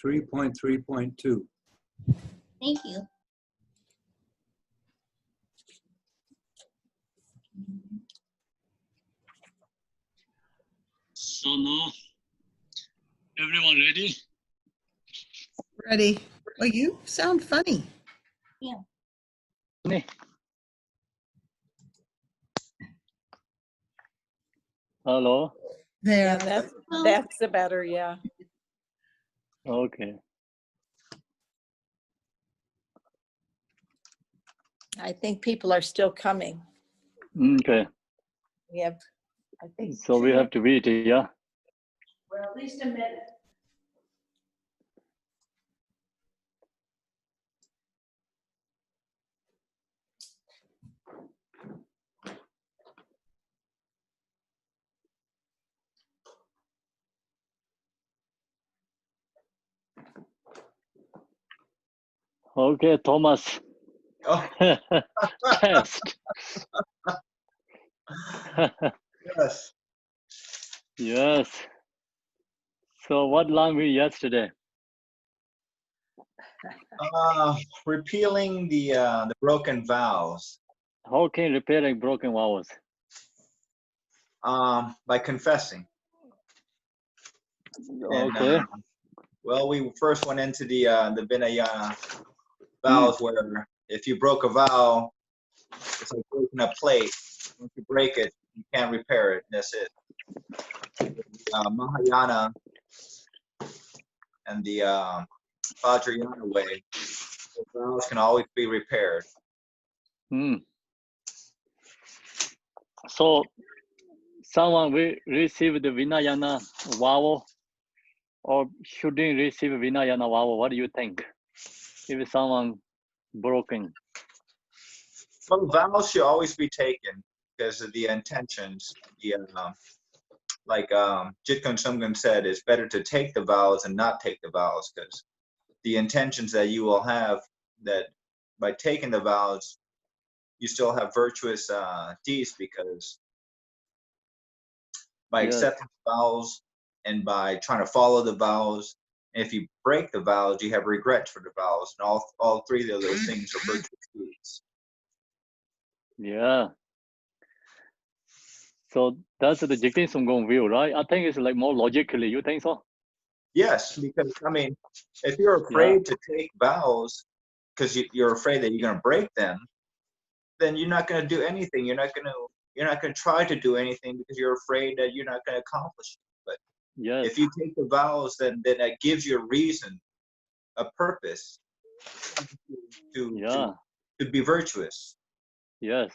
3.3.2. Thank you. So now, everyone ready? Ready. Well, you sound funny. Yeah. Hello. There. Yeah, that's the better, yeah. Okay. I think people are still coming. Okay. We have, I think. So we have to wait, yeah? Well, at least a minute. Okay, Thomas. Oh, Test. yes. Yes. So what learned we yesterday? Repealing the broken vowels How can repairing broken vowels? by confessing. And, Okay. well, we first went into the Vinayana vowels where if you broke a vowel, it's like breaking a plate. Once you break it, you can't repair it. That's it. Mahayana and the Vajrayana way, the vowels can always be repaired. So someone will receive the Vinayana vowel or shouldn't receive Vinayana vowel? What do you think? If someone broken. Well, vowels should always be taken because of the intentions. The like Jitgun Sumgun said, it's better to take the vowels and not take the vowels because the intentions that you will have that by taking the vowels, you still have virtuous deeds because by accepting the vowels and by trying to follow the vowels, and if you break the vowels, you have regrets for the vowels, and all three of those things are virtuous deeds. Yeah. So that's the Jitgun Sumgun view, right? I think it's like more logically. You think so? Yes, because I mean, if you're afraid to take vowels because you're afraid that you're going to break them, then you're not going to do anything. You're not going to try to do anything because you're afraid that you're not going to accomplish it. But if you take the vowels, then that gives you a reason, a purpose to be virtuous. Yes.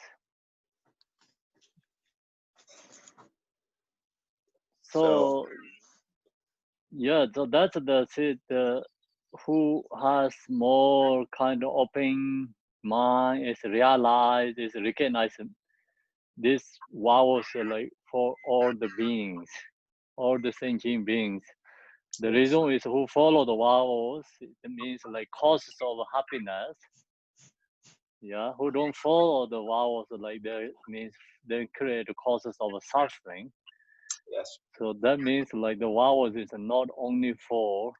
So yeah, so that's the who has more kind of open mind is realized, is recognized these vowels are like for all the beings, all the sentient beings. The reason is who follow the vowels, it means like causes of happiness. Yeah, who don't follow the vowels like that means they create causes of suffering. Yes. So that means like the vowels is not only for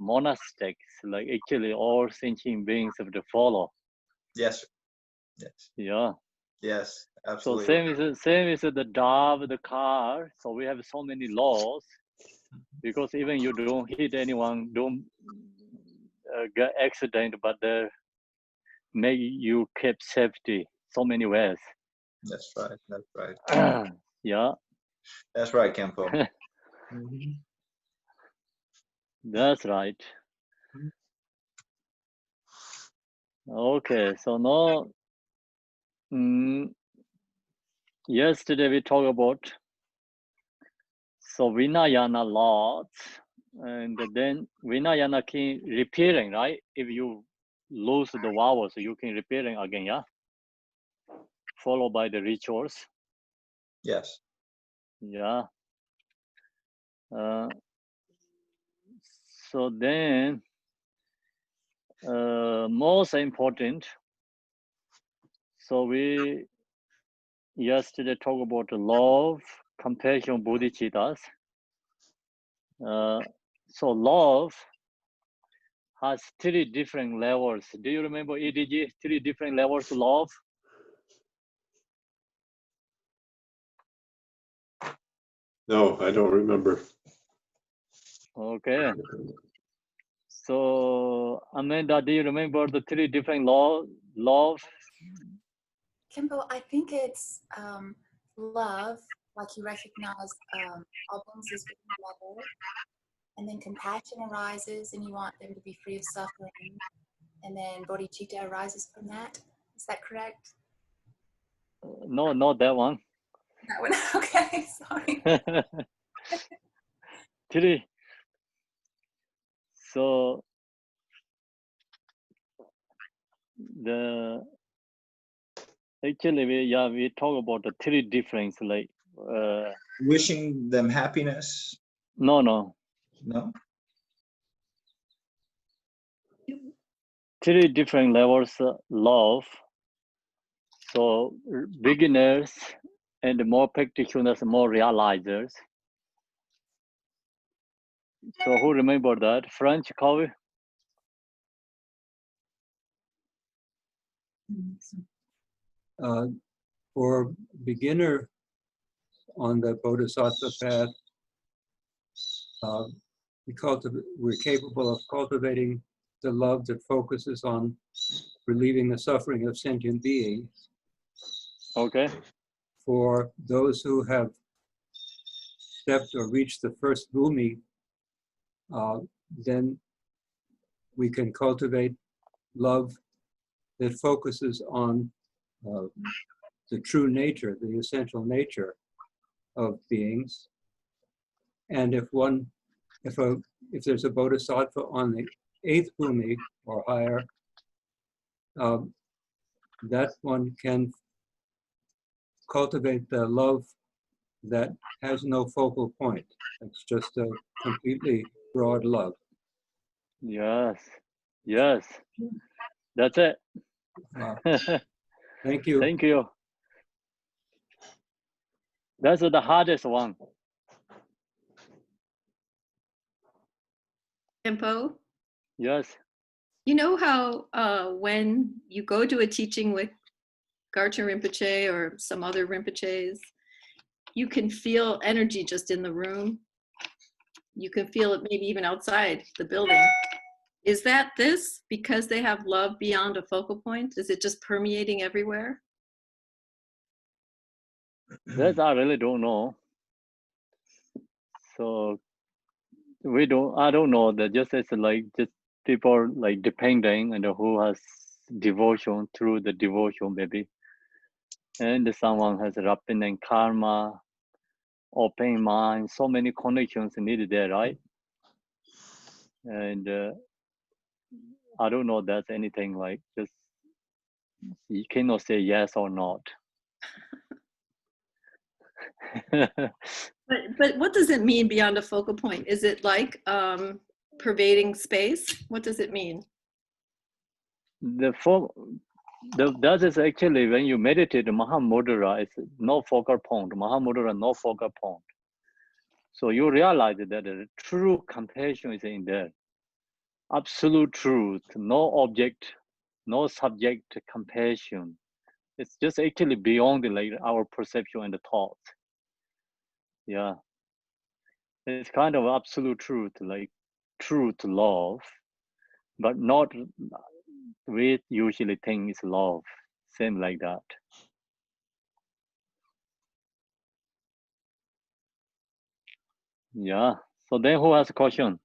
monastics, like actually all sentient beings have to follow. Yes. Yes. Yeah. Yes, absolutely. So same is the dove, the car. So we have so many laws because even you don't hit anyone, don't get accident, but they make you keep safety so many ways. That's right. That's right. Yeah. That's right, Kempo. That's right. Okay, so now, yesterday we talked about Vinayana laws, and then Vinayana can repairing, right? If you lose the vowels, you can repairing again, yeah? Followed by the rituals. Yes. Yeah. So then, most important, so we yesterday talked about love, compassion, bodhicittas. So love has 3 different levels. Do you remember EDG? 3 different levels of love. No, I don't remember. Okay. So Amanda, do you remember the 3 different love? Kimbo, I think it's love, like you recognize albums as being mother, and then compassion arises and you want them to be free of suffering, and then bodhicitta arises from that. Is that correct? No, not that one. That one. Okay, sorry. 3. So actually we talk about the 3 difference, like Wishing them happiness. no. No. 3 different levels of love. So beginners and more practitioners, more realizers. So who remember that? French Cowie? For beginner on the Bodhisattva path, we're capable of cultivating the love that focuses on relieving the suffering of sentient beings. Okay. For those who have stepped or reached the first bhumi, then we can cultivate love that focuses on the true nature, the essential nature of beings. And if there's a bodhisattva on the 8th bhumi or higher, that one can cultivate the love that has no focal point. It's just a completely broad love. Yes. That's it. Thank you. Thank you. That's the hardest one. Tempo. Yes. You know how when you go to a teaching with Garchen Rinpoche or some other Rinpoches, you can feel energy just in the room. You can feel it maybe even outside the building. Is that this because they have love beyond a focal point? Is it just permeating everywhere? That I really don't know. So I don't know that just as like just people like depending on who has devotion through the devotion maybe. And someone has rapin and karma, open mind, so many connections needed there, right? And I don't know that's anything like just you cannot say yes or not. But what does it mean beyond a focal point? Is it like pervading space? What does it mean? That is actually when you meditate, Mahamudra is no focal point. Mahamudra, no focal point. So you realize that the true compassion is in there. Absolute truth, no object, no subject compassion. It's just actually beyond like our perception and the thought. Yeah. It's kind of absolute truth, like truth love, but not we usually think is love. Same like that. Yeah. So then who has a question?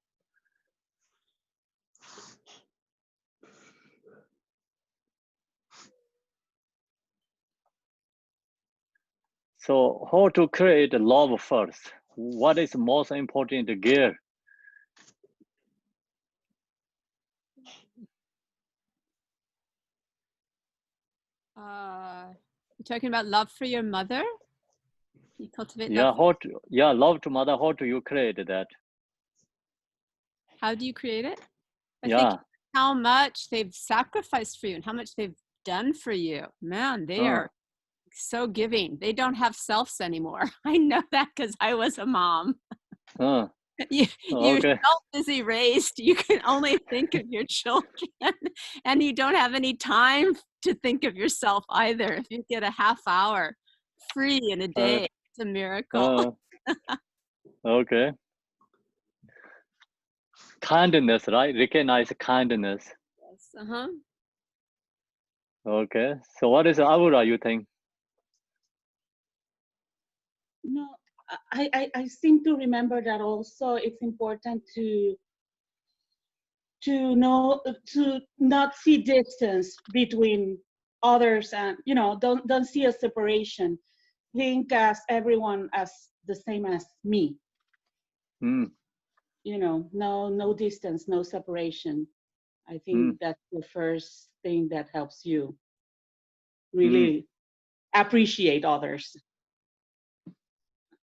So how to create love first? What is most important gear? You're talking about love for your mother? You cultivate Yeah, love. love to mother. How do you create that? How do you create it? I Yeah. think how much they've sacrificed for you and how much they've done for you. Man, they are so giving. They don't have selves anymore. I know that because I was a mom. You're Okay. so busy raised, you can only think of your children, and you don't have any time to think of yourself either. If you get a half hour free in a day, it's a miracle. Okay. Kindness, right? Recognize kindness. Yes, uh-huh. Okay. So what is Aura, you think? No, I seem to remember that also it's important to know, to not see distance between others, and don't see a separation. Think as everyone as the same as me. Mm. No distance, no separation. I think that's the first thing that helps you really appreciate others.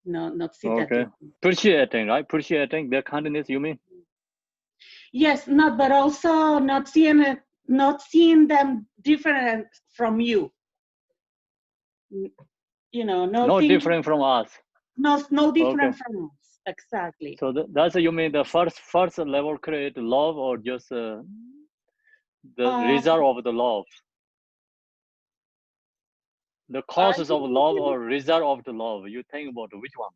Not see that Okay. difference. Appreciating, right? Appreciating their kindness, you mean? Yes, but also not seeing them different from you. No Not thinking, different from us. no different Okay. from us. Exactly. So that's you mean the first level create love, or just the result of the love? The causes of love or result of the love? You think about which one?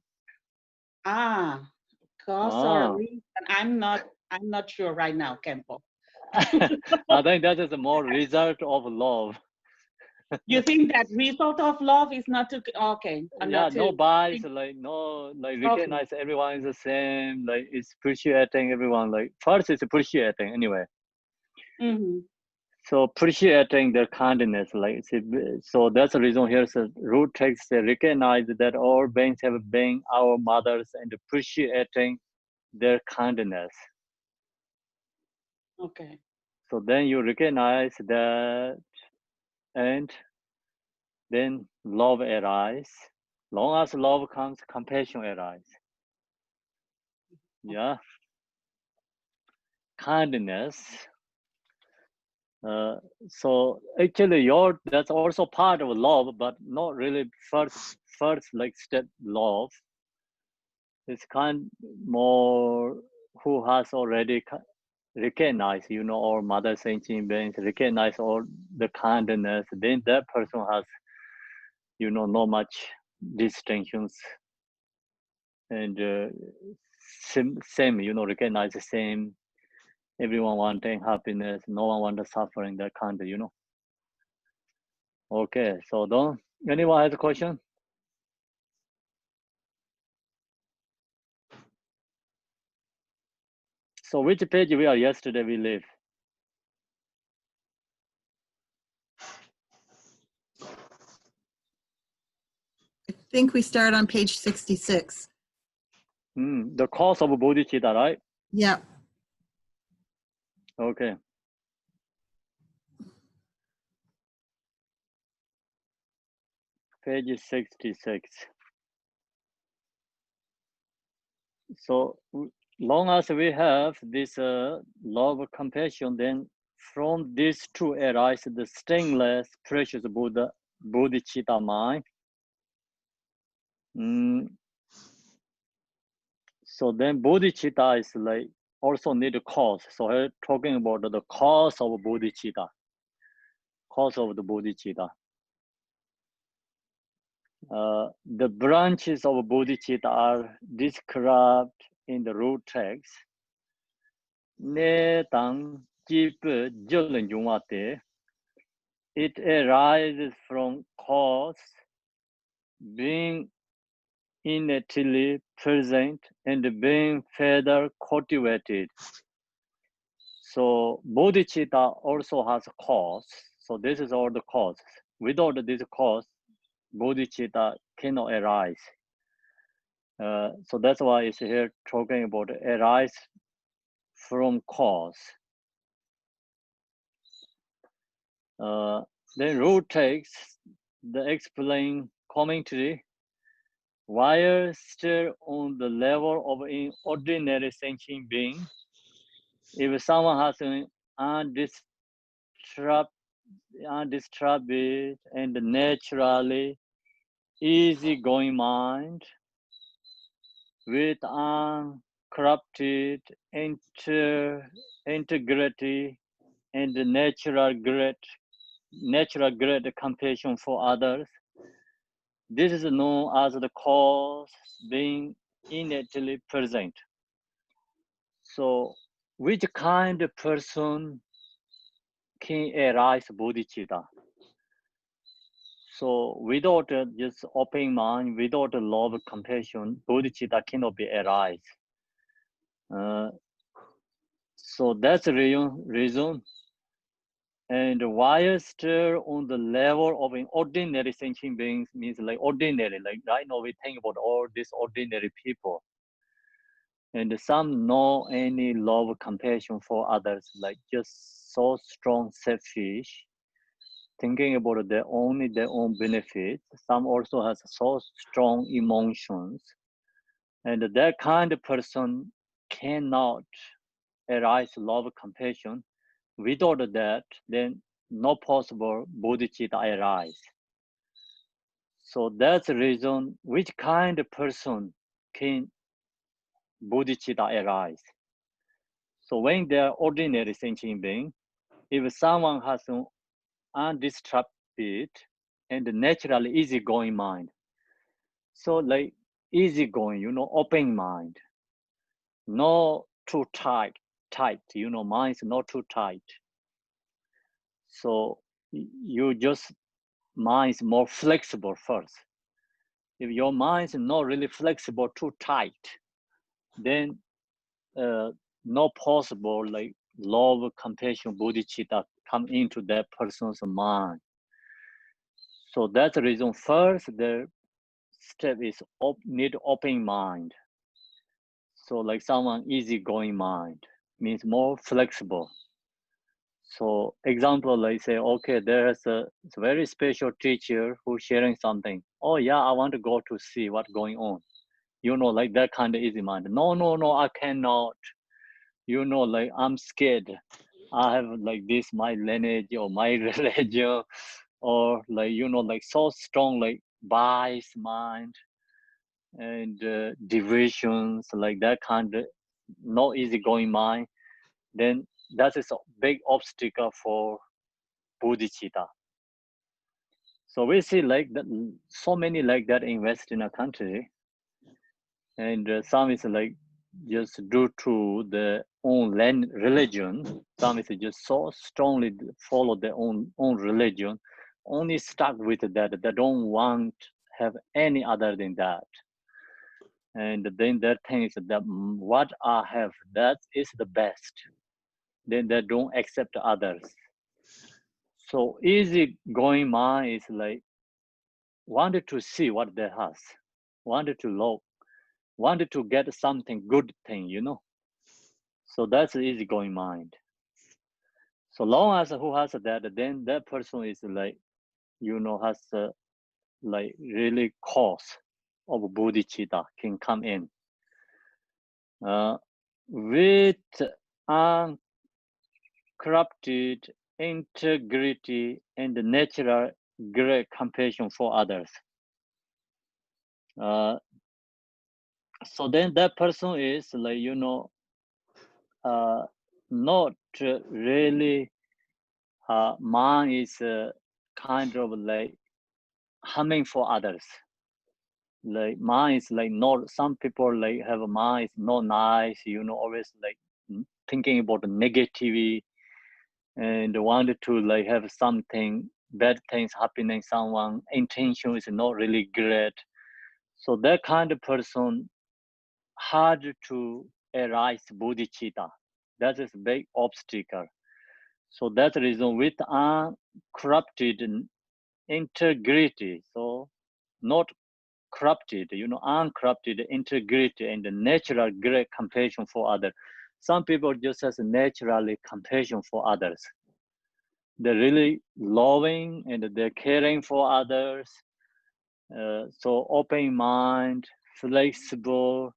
Cause or reason? I'm not sure right now, Kempo. I think that is more result of love. You think that result of love is not to okay? Yeah, no bias, like recognize everyone is the same, like it's appreciating everyone. Like first it's appreciating anyway. Mm-hmm. So appreciating their kindness, like so that's the reason here. So root text recognize that all beings have been our mothers and appreciating their kindness. Okay. So then you recognize that, and then love arises. Long as love comes, compassion arises. Yeah. Kindness. So actually that's also part of love, but not really first like step love. It's kind more who has already recognized, all mother sentient beings recognize all the kindness, then that person has, not much distinctions, and same, recognize the same. Everyone wanting happiness, no one wants suffering, that kind of, Okay, so don't anyone has a question? So which page we are yesterday we leave? I think we start on page 66. The cause of bodhicitta, right? Yeah. Okay. Page 66. So long as we have this love, compassion, then from these two arise the stainless, precious bodhicitta mind. So then bodhicitta is like also need a cause. So here talking about the cause of bodhicitta, cause of the bodhicitta. The branches of bodhicitta are described in the root text. Ne tang jip jul jungwate. It arises from cause being innately present and being further cultivated. So bodhicitta also has a cause. So this is all the cause. Without this cause, bodhicitta cannot arise. So that's why it's here talking about arise from cause. Then root text, the explain commentary. While still on the level of an ordinary sentient being, if someone has an undisturbed and naturally easygoing mind with uncorrupted integrity and natural great compassion for others. This is known as the cause being innately present. So, which kind of person can arise bodhicitta? So, without just open mind, without love, compassion, bodhicitta cannot be arise. So that's the reason. And while still on the level of an ordinary sentient beings, means like ordinary, like right now we think about all these ordinary people. And some know any love, compassion for others, like just so strong, selfish, thinking about their own benefits. Some also has so strong emotions. And that kind of person cannot arise love, compassion. Without that, then no possible bodhicitta arise. So that's the reason which kind of person can bodhicitta arise. So when they are ordinary sentient being, if someone has an undisturbed and naturally easygoing mind, so like easygoing, open mind, not too tight, mind is not too tight. So you just mind is more flexible first. If your mind is not really flexible, too tight, then no possible like love, compassion, bodhicitta come into that person's mind. So that's the reason first the step is need open mind. So like someone easygoing mind means more flexible. So example, like say, okay, there's a very special teacher who's sharing something. Oh yeah, I want to go to see what's going on. Like that kind of easy mind. No, I cannot. Like I'm scared. I have like this, my lineage or my religion, or like, like so strong, like bias mind and divisions, like that kind of no easygoing mind. Then that is a big obstacle for bodhicitta. So we see like that, so many like that in Western country, and some is like just due to their own religion. Some is just so strongly follow their own religion, only stuck with that. They don't want have any other than that. And then that thing is that what I have, that is the best. Then they don't accept others. So easy going mind is like wanted to see what they has, wanted to love, wanted to get something good thing, So that's easy going mind. So long as who has that, then that person is like, has like really cause of bodhicitta can come in. With uncorrupted integrity and natural great compassion for others. So then that person is like, not really, mind is kind of like humming for others. Like mind is like not, some people like have a mind is not nice, always like thinking about the negativity and wanted to like have something, bad things happening, someone intention is not really great. So that kind of person hard to arise bodhicitta. That is a big obstacle. So that's the reason with uncorrupted integrity, so not corrupted, uncorrupted integrity and the natural great compassion for others. Some people just has naturally compassion for others. They're really loving and they're caring for others. So open mind, flexible,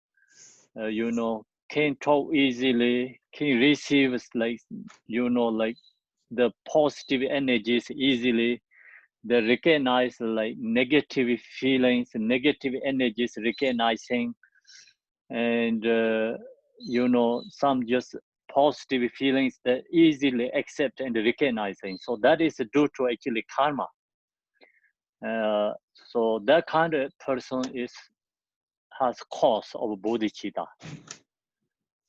can talk easily, can receive like, like the positive energies easily. They recognize like negative feelings, negative energies recognizing, and some just positive feelings that easily accept and recognizing. So that is due to actually karma. So that kind of person has cause of bodhicitta.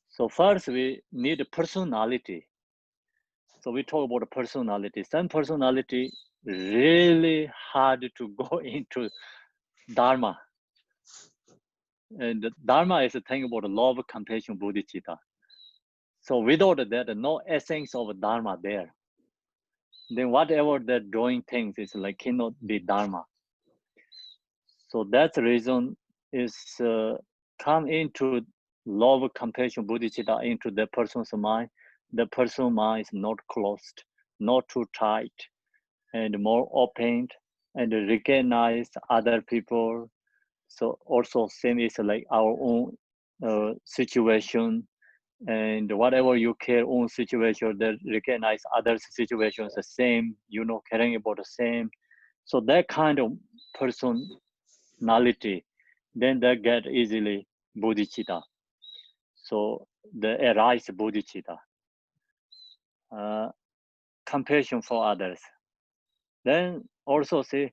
So first we need a personality. So we talk about personality. Some personality really hard to go into dharma. And dharma is a thing about love, compassion, bodhicitta. So without that, no essence of dharma there. Then whatever they're doing things is like cannot be dharma. So that's the reason is come into love, compassion, bodhicitta into the person's mind. The person's mind is not closed, not too tight, and more open, and recognize other people. So also same is like our own situation, and whatever you care own situation, that recognize others' situations the same, caring about the same. So that kind of personality, then they get easily bodhicitta. So the arise bodhicitta. Compassion for others. Then also see,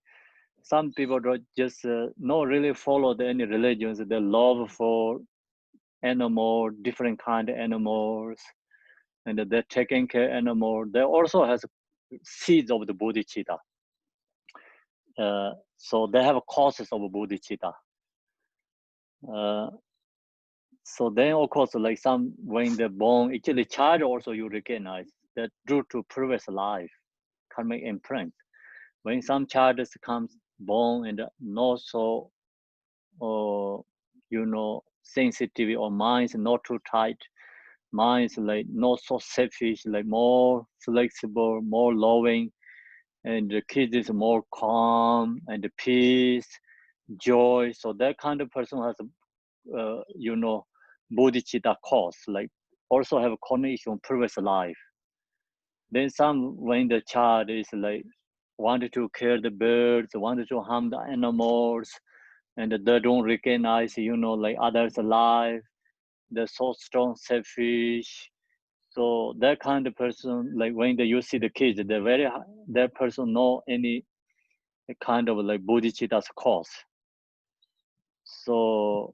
some people don't just not really follow any religions. The love for animal, different kind of animals, and they're taking care of animal. They also has seeds of the bodhicitta. So they have causes of bodhicitta. So then of course, like some when they're born, actually child also you recognize that due to previous life, karmic imprint. When some child comes born and not so, sensitive, or minds not too tight, minds like not so selfish, like more flexible, more loving, and the kid is more calm and peace, joy. So that kind of person has, bodhicitta cause, like also have a connection previous life. Then some when the child is like wanted to kill the birds, wanted to harm the animals, and they don't recognize, like others' life. They're so strong, selfish. So that kind of person, like when you see the kids, that person know any kind of like bodhicitta's cause. So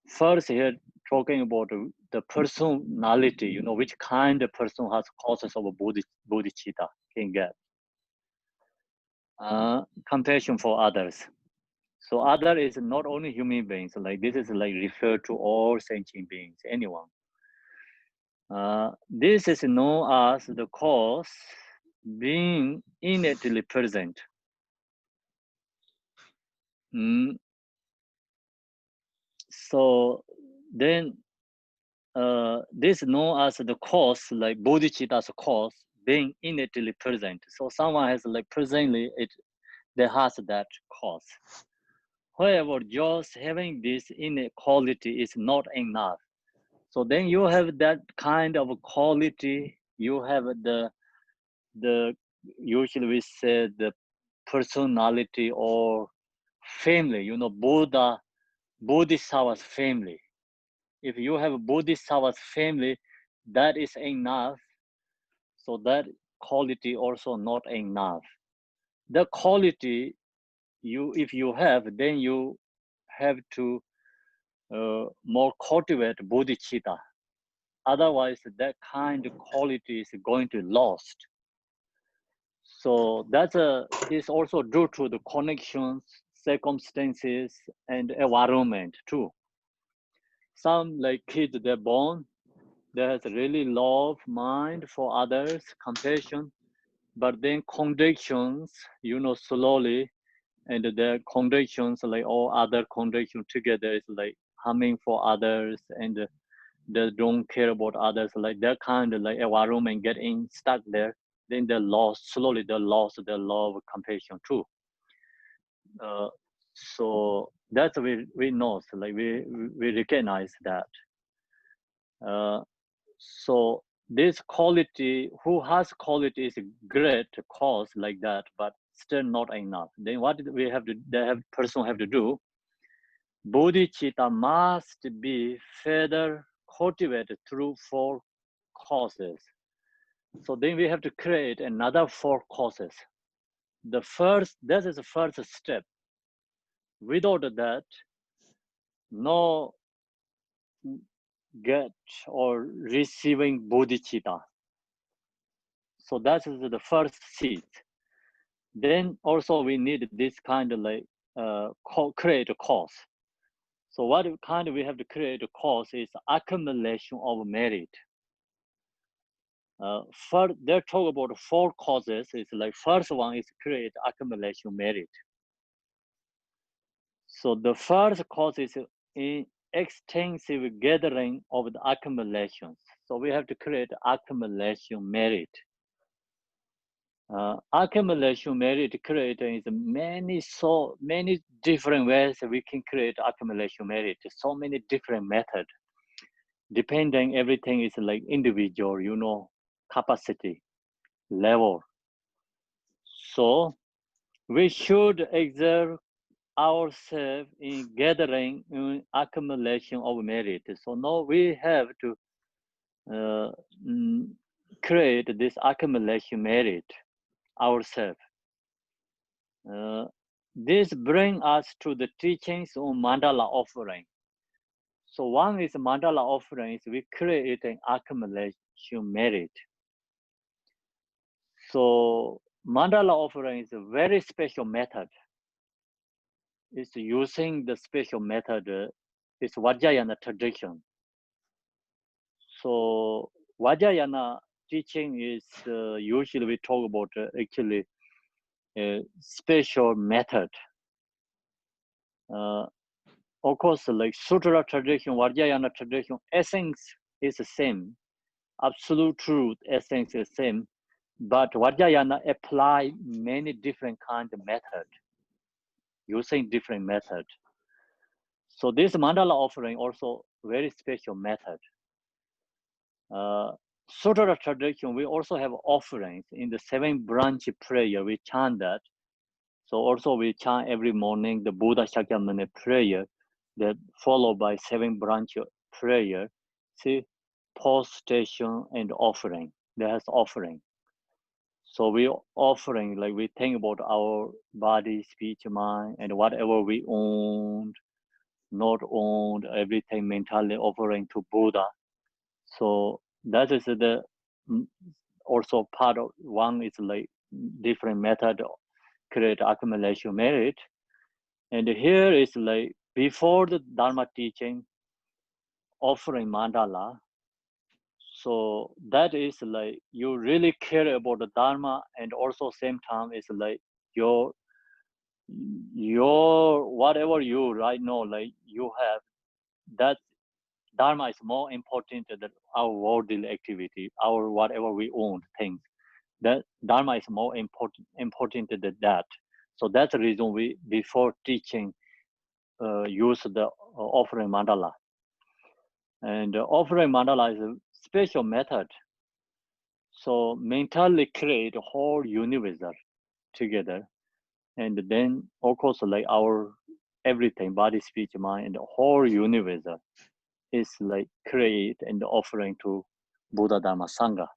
first here talking about the personality, which kind of person has causes of a bodhicitta can get. Compassion for others. So other is not only human beings, like this is like referred to all sentient beings, anyone. This is known as the cause being innately present. So then this is known as the cause, like bodhicitta's cause being innately present. So someone has like presently they has that cause. However, just having this innate quality is not enough. So then you have that kind of quality. You have the usually we say the personality or family. Bodhisattva's family. If you have a bodhisattva's family, that is enough. So that quality also not enough. The quality if you have, then you have to more cultivate bodhicitta. Otherwise, that kind of quality is going to lost. So that's is also due to the connections, circumstances, and environment too. Some like kids, they're born, they has really love, mind for others, compassion, but then conditions, slowly, and their conditions, like all other conditions together, is like harming for others, and they don't care about others, like that kind of like environment getting stuck there, then they slowly lost their love, compassion too. So that's we know, so like we recognize that. So this quality, who has quality is a great cause like that, but still not enough. Then what we have to, person have to do? Bodhicitta must be further cultivate through 4 causes. So then we have to create another 4 causes. That is the first step. Without that, no get or receiving bodhicitta. So that is the first seed. Then also we need this kind of like create a cause. So what kind we have to create a cause is accumulation of merit. First, they talk about 4 causes. It's like first one is create accumulation merit. So the first cause is in extensive gathering of the accumulations. So we have to create accumulation merit. Accumulation merit creating is so many different ways we can create accumulation merit. So many different methods. Depending, everything is like individual, you know, capacity, level. So we should exert ourselves in gathering in accumulation of merit. So now we have to create this accumulation merit ourselves. This brings us to the teachings on mandala offering. So one is mandala offering is we create an accumulation merit. So mandala offering is a very special method. It's using the special method. It's Vajrayana tradition. So Vajrayana teaching is usually we talk about actually a special method. Of course, like Sutra tradition, Vajrayana tradition, essence is the same. Absolute truth, essence is the same. But Vajrayana apply many different kinds of method, using different method. So this mandala offering also very special method. Sutra tradition, we also have offerings in the 7 branch prayer, we chant that. So also we chant every morning the Buddha Shakyamuni prayer that followed by 7 branch prayer. See, postation and offering, there's offering. So we offering, like we think about our body, speech, mind, and whatever we owned, not owned, everything mentally offering to Buddha. So that is the also part of one is like different method create accumulation merit. And here is like before the Dharma teaching, offering mandala. So that is like you really care about the Dharma, and also same time is like your whatever you right now like you have, that Dharma is more important than our worldly activity, our whatever we own things. That Dharma is more important than that. So that's the reason we before teaching use the offering mandala. And offering mandala is a special method. So mentally create a whole universe together, and then of course like our everything, body, speech, mind, and the whole universe is like create and offering to Buddha, Dharma, Sangha.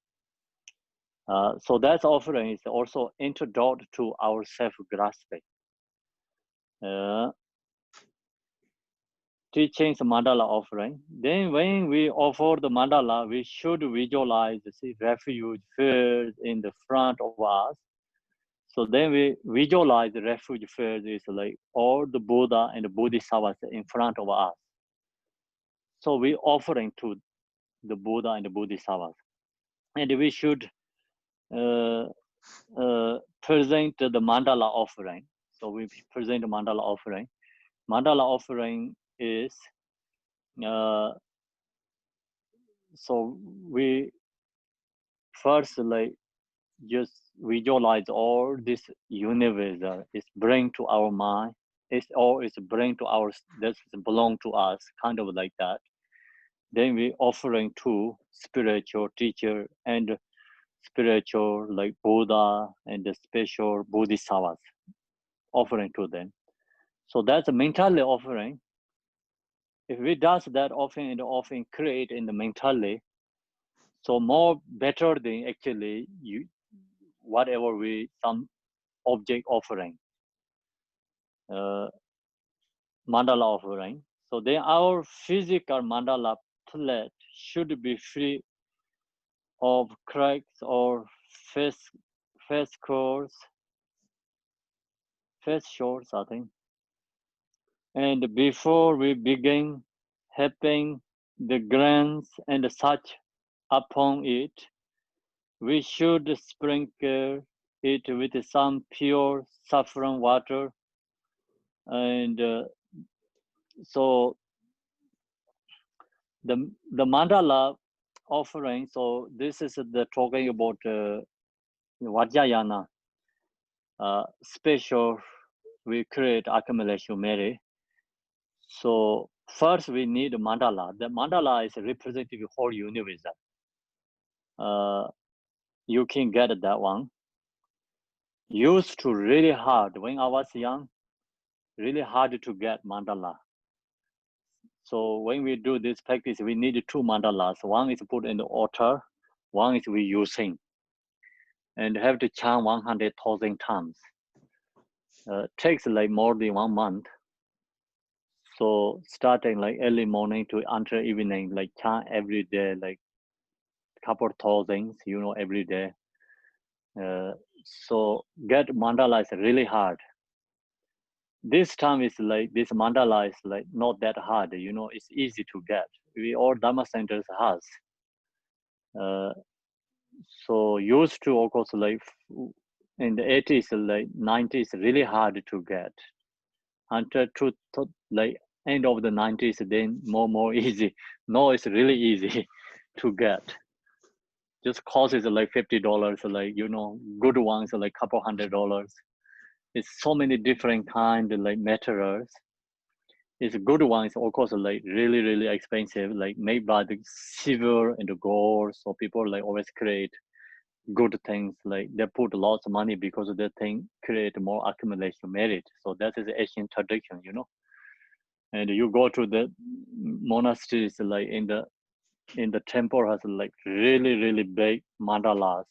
So that offering is also introduced to our self-grasping. Teachings mandala offering. Then when we offer the mandala, we should visualize the refuge field in the front of us. So then we visualize the refuge field is like all the Buddha and the Bodhisattvas in front of us. So we offering to the Buddha and the Bodhisattvas. And we should present the mandala offering. So we present the mandala offering. Mandala offering is, so we first like just visualize all this universe is bring to our mind. It's all is bring to our, that belong to us, kind of like that. Then we offering to spiritual teacher and spiritual like Buddha and the special Bodhisattvas, offering to them. So that's a mentally offering. if we does that often and often, create in the mentally, so more better than actually you whatever we some object offering, mandala offering. So then our physical mandala plate should be free of cracks or face cores, face shorts, I think. And before we begin helping the grains and such upon it, we should sprinkle it with some pure saffron water. And so the mandala offering, so this is the talking about Vajrayana, special we create accumulation merit. So first we need mandala. The mandala is representing the whole universe. You can get that one. Used to really hard when I was young, really hard to get mandala. So when we do this practice, we need two mandalas. One is put in the altar, one is we using, and have to chant 100,000 times. Takes like more than 1 month. So starting like early morning to until evening, like chant every day, like couple thousands, every day. So get mandala is really hard. This time is like, this mandala is like not that hard, it's easy to get. We all Dharma centers has. So used to, of course, like in the 80s, like 90s, really hard to get. Until like end of the 90s, then more easy. No, it's really easy to get. Just costs like $50, like, good ones are like couple $100. It's so many different kind of like materials. It's a good one. It's of course like really expensive, like made by the silver and the gold. So people like always create good things. Like they put lots of money because the thing create more accumulation merit. So that is the Asian tradition, And you go to the monasteries, like in the temple has like really big mandalas.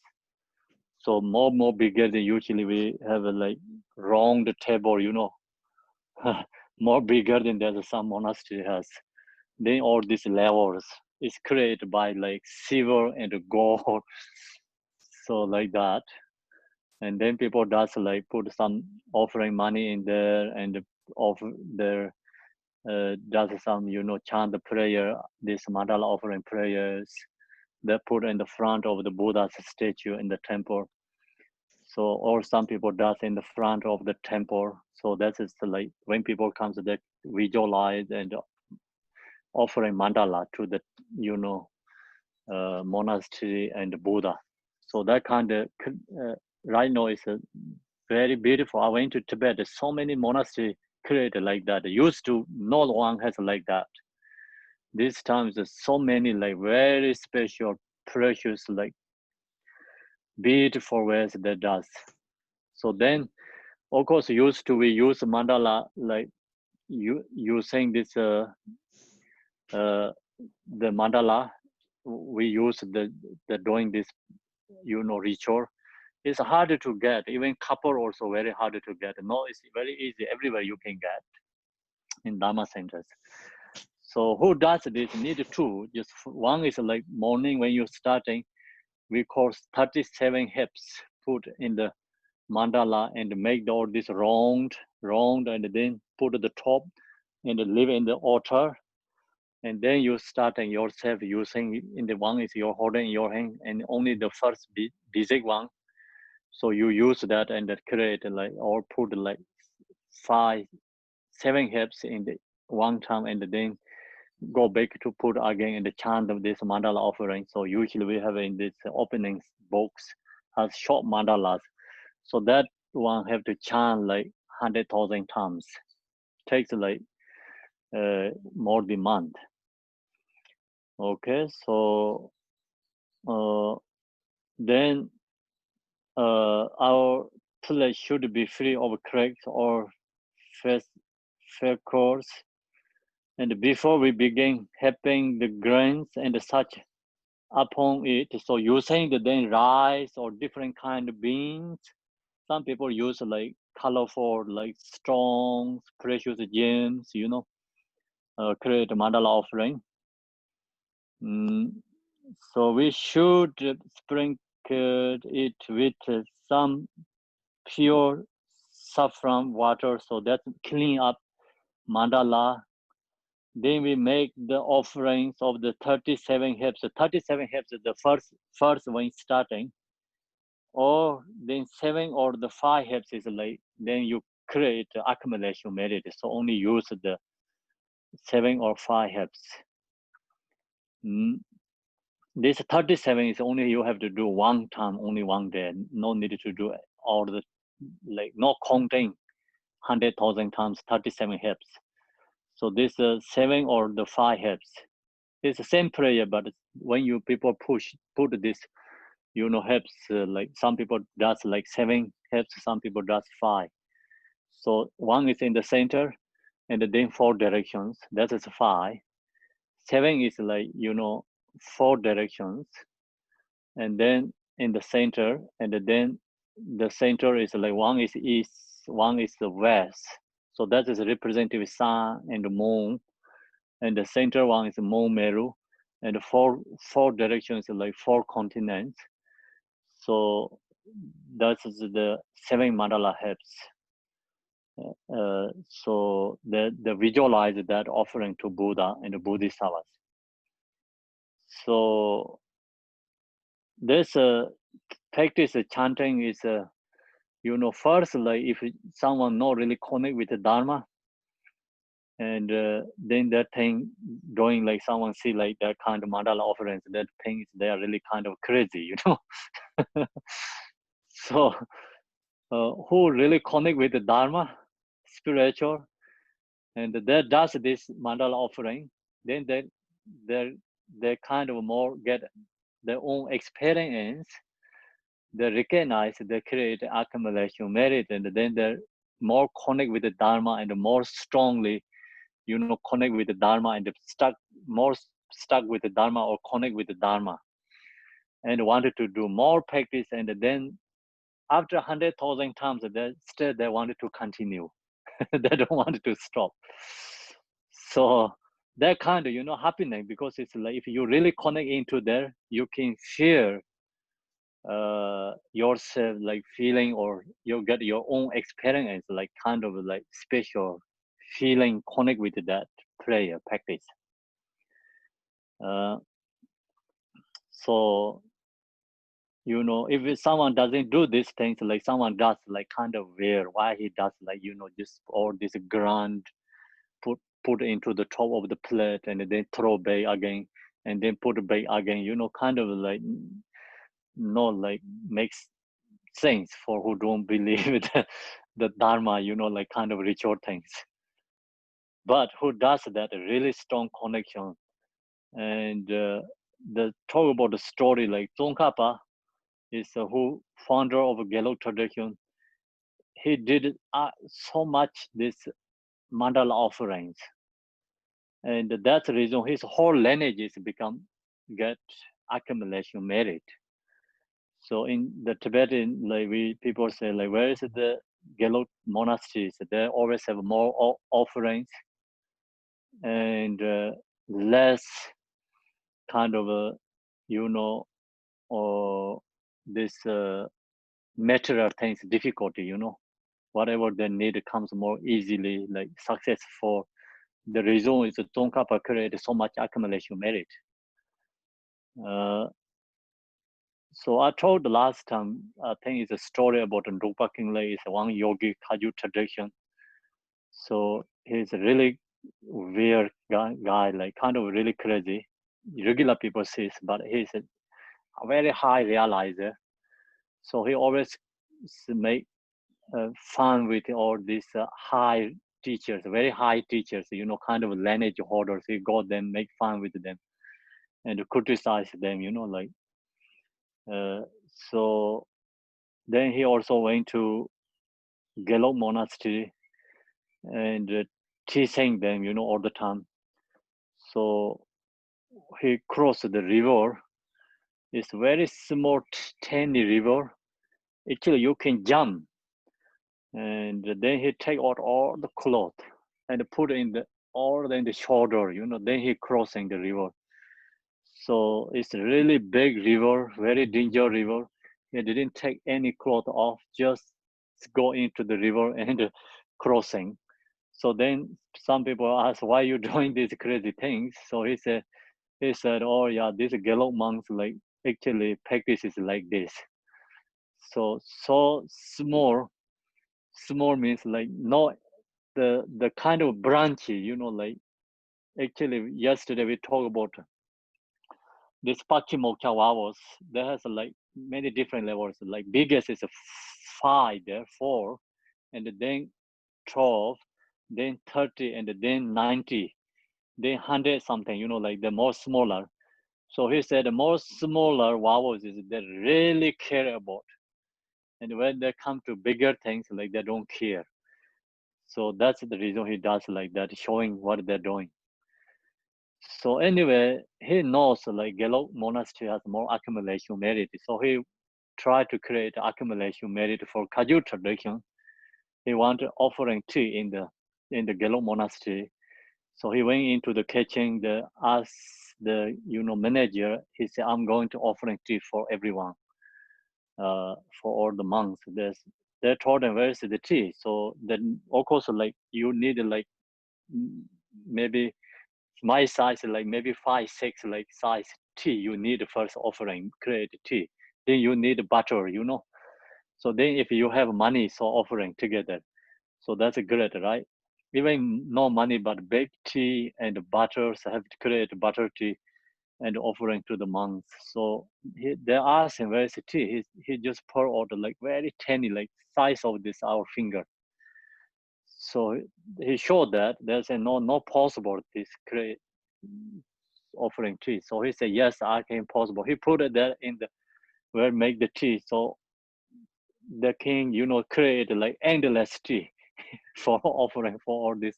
So more bigger than usually we have a like round table, more bigger than that some monastery has. Then all these levels is created by like silver and gold. So like that. And then people does like put some offering money in there and offer their does some chant the prayer, this mandala offering prayers. They put in the front of the Buddha's statue in the temple. So, or some people does in the front of the temple. So that is like when people comes, they visualize and offering mandala to the, monastery and Buddha. So that kind of, right now is very beautiful. I went to Tibet, there's so many monasteries created like that. Used to, no one has like that. This time there's so many like very special, precious, like beautiful ways that does. So then, of course, used to we use mandala like you saying this the mandala we use the doing this ritual. It's harder to get. Even couple also very hard to get. No, it's very easy. Everywhere you can get in Dharma centers. So who does this? Need two. Just one is like morning when you're starting. We call 37 hips put in the mandala and make all this round, and then put at the top and leave in the altar. And then you starting yourself using in the one is you're holding in your hand and only the first basic one. So you use that and that create like or put like 7 hips in the one time and then go back to put again in the chant of this mandala offering. So usually we have in this opening box has short mandalas. So that one have to chant like 100,000 times. Takes like more than month. Okay, so then our plate should be free of cracks or fair course. And before we begin helping the grains and such upon it, so using the then rice or different kind of beans. Some people use like colorful, like strong, precious gems, create a mandala offering. So we should sprinkle it with some pure saffron water, so that clean up mandala. Then we make the offerings of the 37 herbs. The 37 herbs is the first one starting, or then 7 or the 5 herbs is like, then you create accumulation merit. So only use the 7 or 5 herbs. This 37 is only you have to do one time, only one day. No need to do all the, like, no counting 100,000 times 37 herbs. So this 7 or the 5 herbs. It's the same prayer, but when you people put this, herbs, like some people does like 7 herbs, some people does 5. So one is in the center, and then 4 directions. That is 5. 7 is like 4 directions, and then in the center, and then the center is like one is east, one is the west. So that is representative sun and the moon, and the center one is moon Meru, and the four directions like 4 continents. So that is the 7 mandala herbs. So the visualize that offering to Buddha and the Bodhisattvas. So this practice chanting is first, like if someone not really connect with the Dharma, and then that thing doing, like someone see like that kind of mandala offerings, that thing is they are really kind of crazy, So who really connect with the Dharma, spiritual, and that does this mandala offering, then they kind of more get their own experience. They recognize, they create accumulation merit, and then they're more connect with the Dharma and more strongly, connect with the Dharma and stuck with the Dharma or connect with the Dharma, and wanted to do more practice. And then after 100,000 times, they wanted to continue. They don't want to stop. So that kind of happening, because it's like if you really connect into there, you can feel yourself like feeling, or you get your own experience, like kind of like special feeling, connect with that prayer practice. So if someone doesn't do these things, like someone does like kind of weird, why he does like just all this grand put into the top of the plate and then throw back again, and then put back again, kind of like not like makes sense for who don't believe the Dharma, like kind of ritual things. But who does that really strong connection. And the talk about the story, like Tsongkhapa is who founder of Gelug tradition. He did so much this mandala offerings, and that's the reason his whole lineage is get accumulation merit. So in the Tibetan, like people say, like, where is the Gelug monasteries? They always have more offerings and less kind of or this material things difficulty. Whatever they need comes more easily, like success for. The reason is that Tsongkhapa created so much accumulation merit. So I told the last time, I think it's a story about Drukpa Kingley. It's one yogi Kaju tradition. So he's a really weird guy, like kind of really crazy. Regular people see, but he's a very high realizer. So he always make fun with all these high teachers, very high teachers, kind of lineage holders. He got them, make fun with them, and criticize them, like. So then he also went to Gelug monastery and teaching them, all the time. So he crossed the river. It's very small, tiny river. Actually, you can jump. And then he take out all the cloth and put in the all in the shoulder, then he crossing the river. So it's a really big river, very dangerous river. He didn't take any cloth off, just go into the river and crossing. So then some people ask, why you doing these crazy things? So he said, oh yeah, these Gelug monks like actually practices like this. So small means like no the kind of branchy, like actually yesterday we talked about this Pachimokkha vowels. There has like many different levels. Like biggest is a 5 there, 4, and then 12, then 30, and then 90, then 100 something, like the more smaller. So he said the more smaller vowels is they really care about. And when they come to bigger things, like they don't care. So that's the reason he does like that, showing what they're doing. So anyway, he knows like Gelug monastery has more accumulation merit. So he tried to create accumulation merit for Kagyu tradition. He wanted offering tea in the Gelug monastery. So he went into the kitchen, asked the manager. He said, "I'm going to offering tea for everyone, for all the monks." They told him, "Where is the tea?" So then, of course, like you need like maybe my size, like maybe 5, 6 like size tea. You need first offering, create tea. Then you need butter, So then if you have money, so offering together. So that's great, right? Even no money, but bake tea and butter, so have to create butter tea and offering to the monks. So they asked him, where's the tea? He just pour out like very tiny, like size of this, our finger. So he showed that there's no possible this create offering tea. So he said, yes, I can possible. He put it there in the where make the tea. So the king, create like endless tea for offering for all these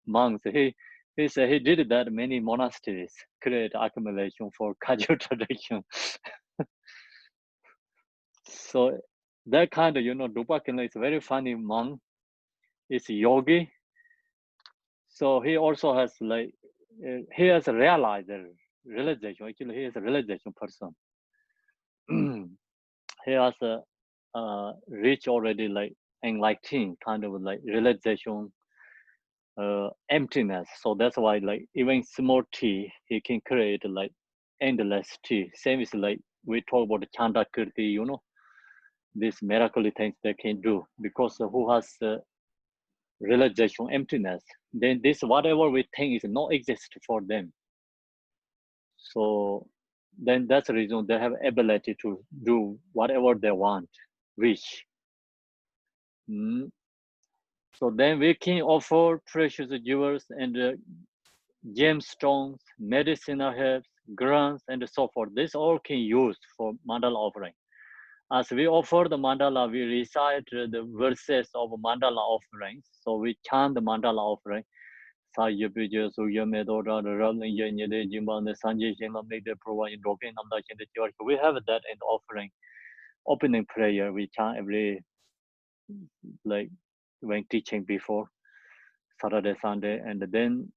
monks. He said he did that many monasteries create accumulation for Kagyu tradition. So that kind of, Drupa Khenla is very funny monk. It's yogi. So he also has like, he has realized the realization. Actually, he is a realization person. He has reached already like enlightened kind of like realization, emptiness. So that's why like even small tea, he can create like endless tea. Same is like we talk about the Chanda Kirti, these miracle things they can do because who has realization emptiness, then this whatever we think is not exist for them. So then that's the reason they have ability to do whatever they want, wish. So then we can offer precious jewels and gemstones, medicinal herbs, grants, and so forth. This all can use for mandala offering. As we offer the mandala, we recite the verses of mandala offerings. So we chant the mandala offering. We have that in the offering. Opening prayer, we chant every, like when teaching before Saturday, Sunday, and then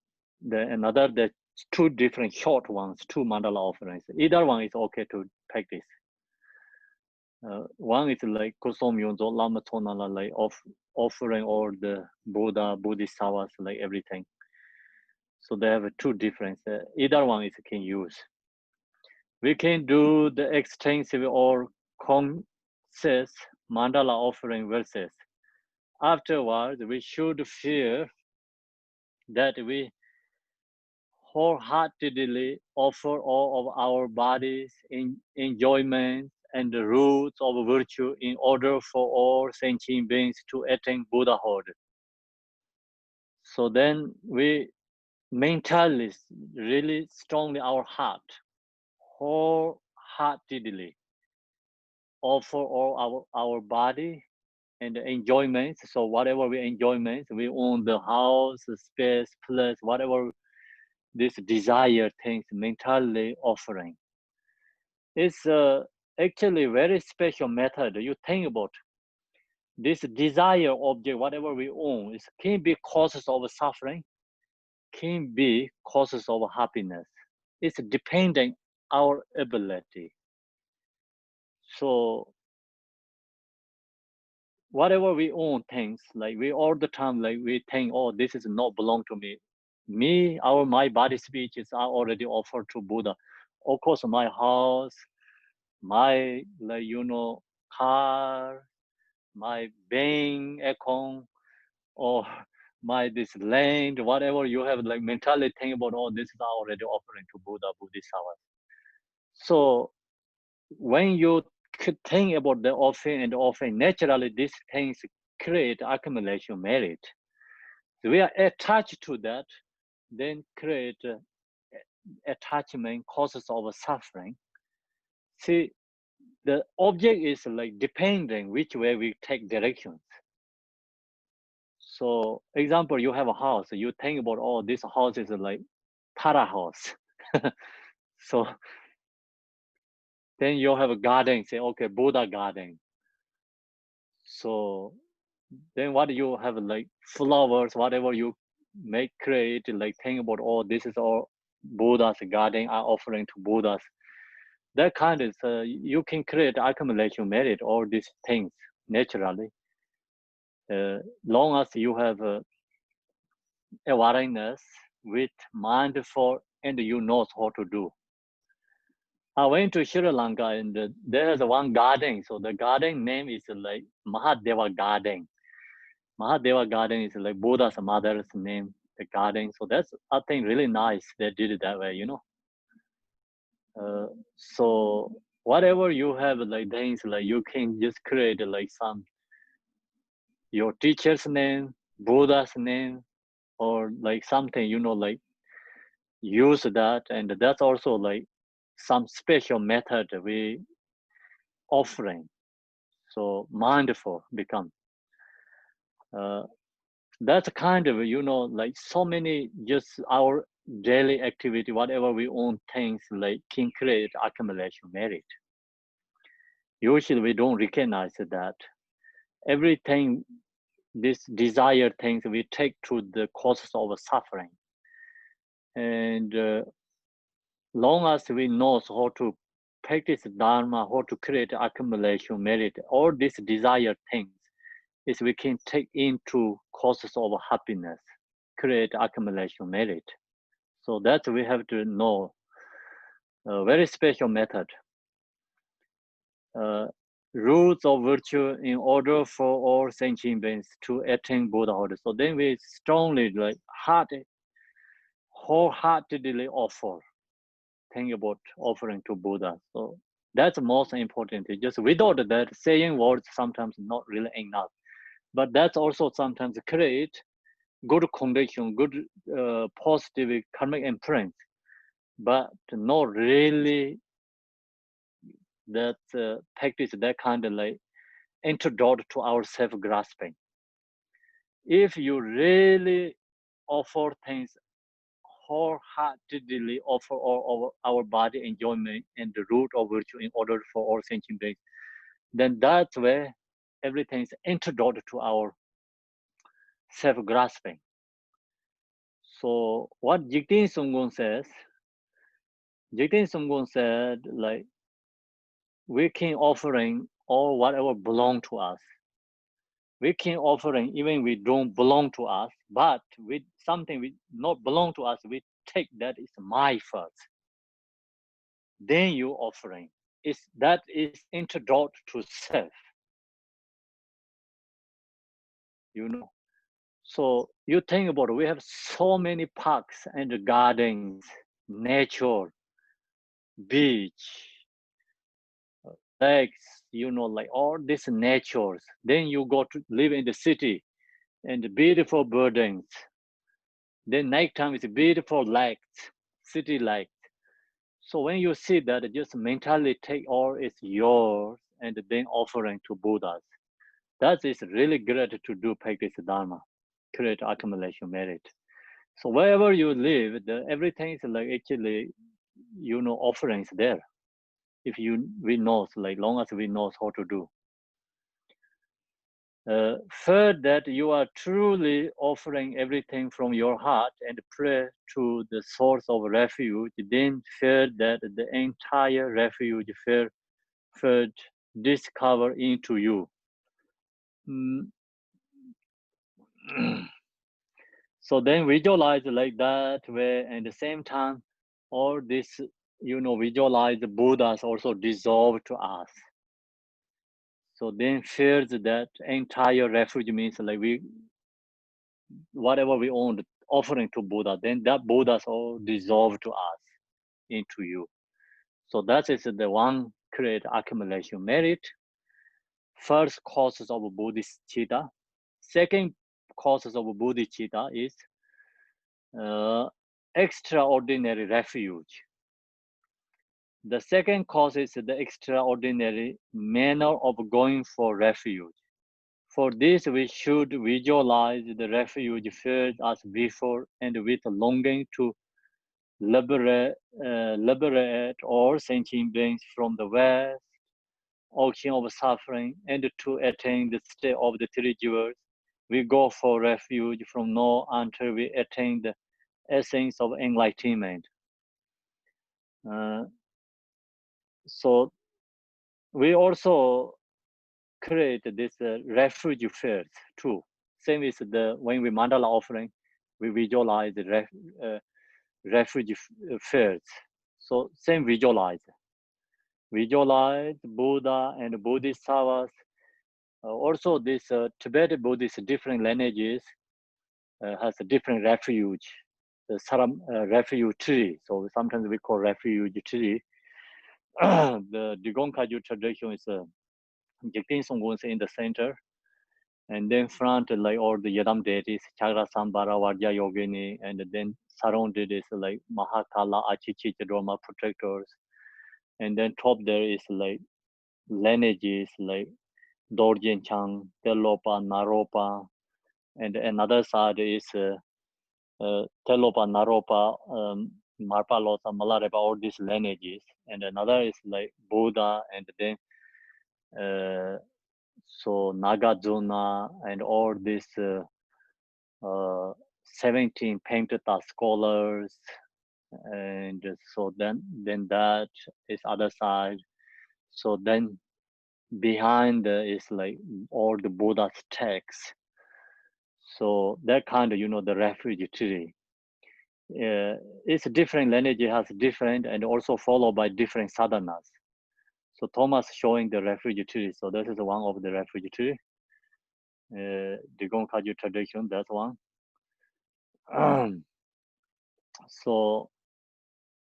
the 2 different short ones, 2 mandala offerings. Either one is okay to practice. One is like Kosom Yonzo Lama Tonala, like offering all the Buddha, Bodhisattvas, like everything. So they have 2 different. Either one is can use. We can do the extensive or concise mandala offering verses. Afterwards, we should feel that we wholeheartedly offer all of our bodies in enjoyment and the roots of virtue in order for all sentient beings to attain Buddhahood. So then we mentally, really strongly, our heart, wholeheartedly offer all our body and the enjoyments. So whatever we enjoyments, we own the house, the space, place, whatever this desire things mentally offering. It's actually very special method. You think about this desire object, whatever we own, it can be causes of suffering, can be causes of happiness. It's depending our ability. So whatever we own things, like we all the time, like we think, oh, this is not belong to me. My body speeches are already offered to Buddha. Of course, my house, my, like, car, my bank account, or my this land, whatever you have, like mentally think about, oh, this is already offering to Buddha, Bodhisattva. So when you think about the offering, naturally these things create accumulation merit. So we are attached to that, then create attachment causes of suffering. See, the object is like depending which way we take directions. So example, you have a house, you think about, oh, this house is like Tara house. So then you have a garden, say, okay, Buddha garden. So then what you have, like flowers, whatever you make, create, like think about, oh, this is all Buddha's garden are offering to Buddhas. That kind is, you can create accumulation merit, all these things naturally. Long as you have awareness with mindful and you know how to do. I went to Sri Lanka and there's one garden. So the garden name is like Mahadeva Garden. Mahadeva Garden is like Buddha's mother's name, the garden. So that's, I think, really nice they did it that way, So whatever you have, like things, like you can just create like some, your teacher's name, Buddha's name, or like something, like use that. And that's also like some special method we offering. So mindful become. That's kind of, like so many, just our daily activity, whatever we own things, like can create accumulation merit. Usually we don't recognize that. Everything, this desire things we take to the causes of suffering. And long as we know how to practice Dharma, how to create accumulation merit, all these desire things is we can take into causes of happiness, create accumulation merit. So that we have to know a very special method. Rules of virtue in order for all sentient beings to attain Buddhahood. So then we strongly, like, wholeheartedly offer. Think about offering to Buddha. So that's most important. Just without that, saying words sometimes not really enough. But that's also sometimes create good condition, good positive karmic imprint, but not really that practice that kind of like antidote to our self-grasping. If you really offer things wholeheartedly, offer all our body enjoyment and the root of virtue in order for all sentient beings, then that's where everything is antidote to our self-grasping. So what Jigten Sumgön says, Jigten Sumgön said, like, we can offering all whatever belong to us. We can offering even we don't belong to us, but with something we not belong to us, we take that is my first. Then you offering. That is antidote to self. So you think about it, we have so many parks and gardens, nature, beach, lakes, like all these natures. Then you go to live in the city and beautiful buildings. Then nighttime is beautiful lights, city lights. So when you see that, just mentally take all is yours and then offering to Buddhas. That is really great to do practice Dharma, create accumulation merit. So wherever you live, everything is like actually, offerings there. If we know, like long as we know how to do. Third, that you are truly offering everything from your heart and pray to the source of refuge. Then third, that the entire refuge third discover into you. So then visualize like that way, and at the same time, all this, visualize the Buddhas also dissolve to us. So then feels that entire refuge means like whatever we own, offering to Buddha, then that Buddhas all dissolve to us into you. So that is the one great accumulation merit. First causes of Buddhist chitta. Second causes of Buddhist chitta is extraordinary refuge. The second cause is the extraordinary manner of going for refuge. For this, we should visualize the refuge first as before and with longing to liberate all sentient beings from the West, ocean of suffering, and to attain the state of the three jewels. We go for refuge from now until we attain the essence of enlightenment. So we also create this refuge first too. Same as when we mandala offering, we visualize the refuge first. So same visualize Buddha and Bodhisattvas. Also, this Tibetan Buddhist different lineages has a different refuge, the refuge tree. So sometimes we call refuge tree. The Digong Kagyu tradition is Jigten Songgon is in the center, and then front like all the Yadam deities, Chagra Sambara, Vajja Yogini, and then surrounded is like Mahakala, Achichi, Dharma protectors, and then top there is like lineages like Dorjen Chang, Telopa, Naropa, and another side is Telopa, Naropa, Marpalosa, Malarepa, all these lineages, and another is like Buddha, and then so Nagarjuna and all these 17 Pankata scholars, and so then that is other side. So then behind is like all the Buddha's texts. So that kind of the refuge tree. It's different lineage, has different and also followed by different sadhanas. So Thomas showing the refuge tree. So this is one of the refuge tree. Digong Kagyu tradition, that's one. So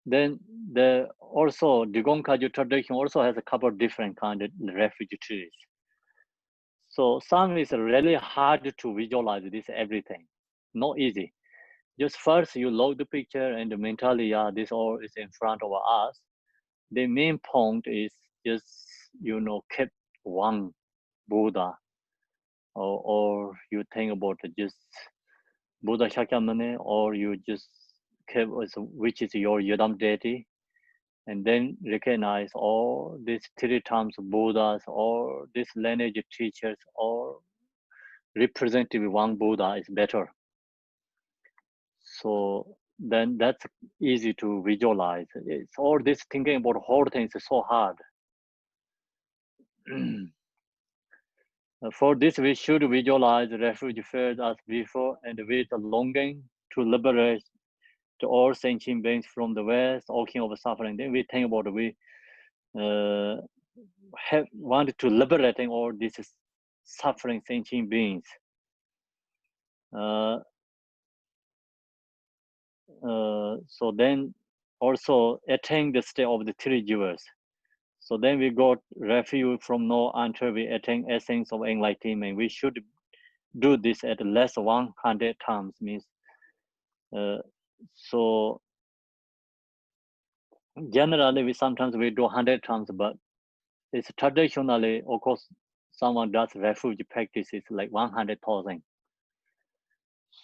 then the also Digong Kagyu tradition also has a couple of different kind of refuge trees. So some is really hard to visualize this everything, not easy. Just first you load the picture and mentally, yeah, this all is in front of us. The main point is just keep one Buddha, or you think about just Buddha Shakyamuni, or you just keep which is your Yodam deity, and then recognize all these 3 times Buddhas, or these lineage teachers, or representative one Buddha is better. So then that's easy to visualize. It's all this thinking about whole things is so hard. For this, we should visualize refuge first as before, and with a longing to liberate all sentient beings from the West, ocean of suffering. Then we think about we have wanted to liberating all these suffering sentient beings. So then also attain the state of the 3 jewels. So then we got refuge from now until we attain essence of enlightenment. We should do this at least 100 times. Means so generally we sometimes we do 100 times, but it's traditionally, of course, someone does refuge practices like 100,000.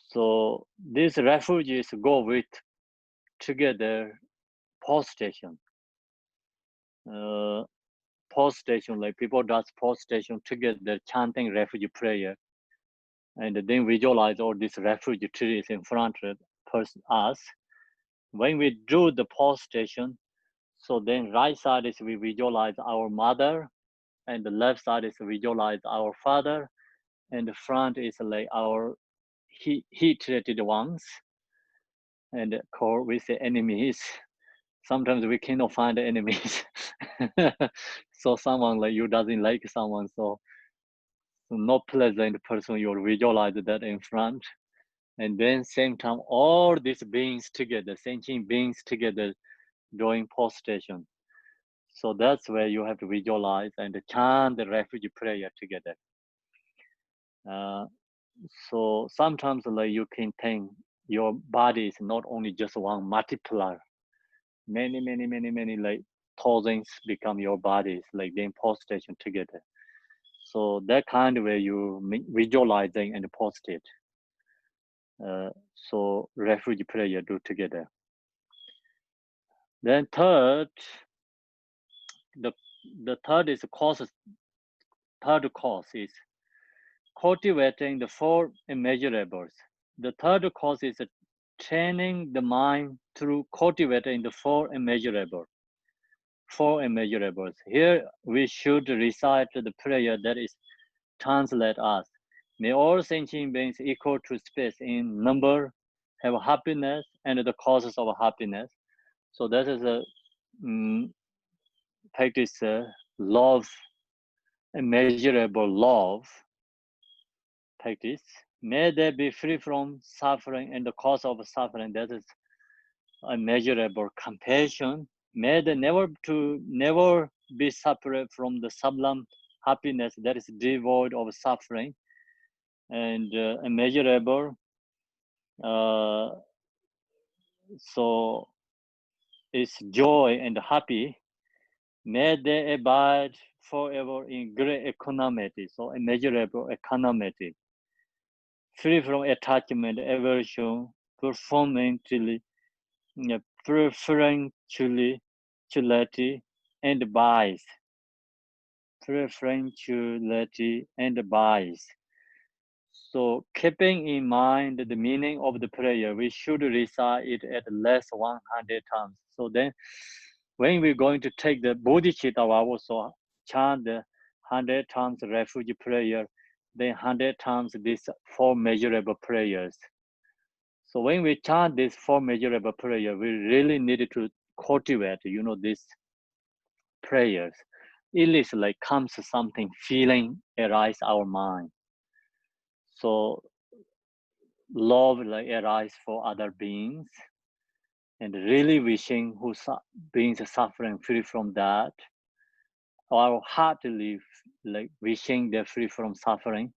So these refugees go with together post station. Post station, like people does post station together chanting refugee prayer, and then visualize all these refugee trees in front of us. When we do the post station, so then right side is we visualize our mother, and the left side is visualize our father, and the front is like our heat-treated ones, and core with the enemies. Sometimes we cannot find the enemies. So someone like you doesn't like someone, so not pleasant person, you visualize that in front. And then same time, all these beings together, sentient beings together doing post station. So that's where you have to visualize and chant the refugee prayer together. So sometimes like you can think your body is not only just one multiplier. Many like thousands become your bodies, like then post station together. So that kind of way you visualizing and post it. So refugee prayer do together. Then third, the third is third course is cultivating the four immeasurables. The third course is training the mind through cultivating the four immeasurables. Four immeasurables. Here we should recite the prayer that is translate us. May all sentient beings equal to space in number have happiness and the causes of happiness. So that is a practice love, immeasurable love practice. May they be free from suffering and the cause of suffering. That is immeasurable compassion. May they never be separate from the sublime happiness that is devoid of suffering. And immeasurable, so it's joy and happy. May they abide forever in great equanimity, so immeasurable equanimity, free from attachment, aversion, preferentiality, and bias. Preferentiality and bias. So keeping in mind the meaning of the prayer, we should recite it at least 100 times. So then when we're going to take the bodhicitta vow, so chant the 100 times refugee prayer, then 100 times these four measurable prayers. So when we chant this four measurable prayer, we really need to cultivate, these prayers. It is like comes something, feeling arise our mind. So love like arise for other beings, and really wishing who beings are suffering free from that. Our heartily like wishing they're free from suffering,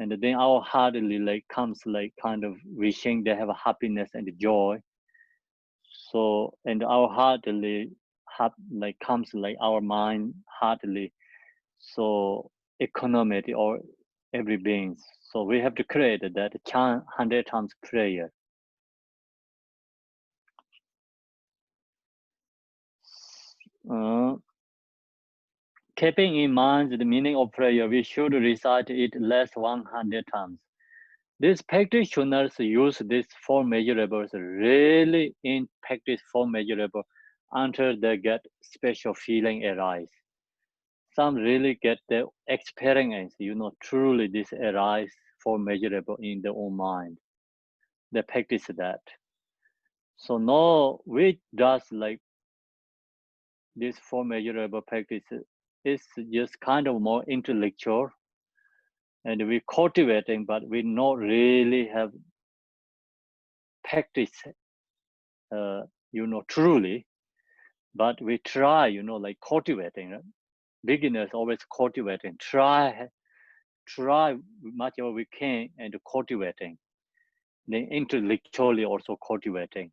and then our heartily like comes like kind of wishing they have a happiness and joy. So and our heartily like comes like our mind heartily. So economy or every being. So we have to create that 100 times prayer. Keeping in mind the meaning of prayer, we should recite it less 100 times. These practitioners use these four measurables really in practice four measurable until they get special feeling arise. Some really get the experience, truly this arise four measurable in their own mind. They practice that. So now we does like this four measurable practice is just kind of more intellectual, and we cultivating, but we not really have practice, truly. But we try, like cultivating. Right? Beginners always cultivating. Try much as we can and cultivating. Then intellectually also cultivating.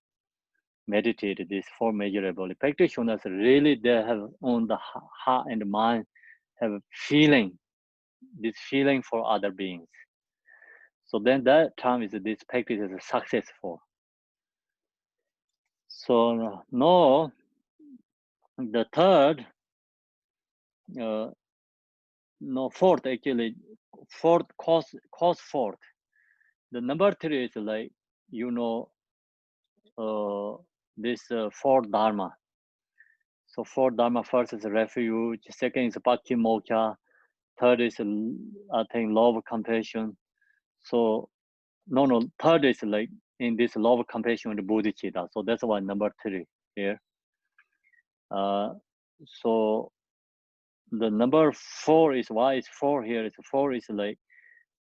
Meditate this four measurable. Practitioners really they have on the heart and mind have feeling, this feeling for other beings. So then that time is this practice is successful. So now the third, no, fourth actually, fourth cause fourth. The number 3 is like, you know, this fourth dharma. So fourth dharma, first is refuge, second is pakimokkha, third is I think love, compassion. So no, third is like in this love, compassion, and bodhicitta. So that's why number 3 here. So the number 4 is why it's 4 here. It's 4 is like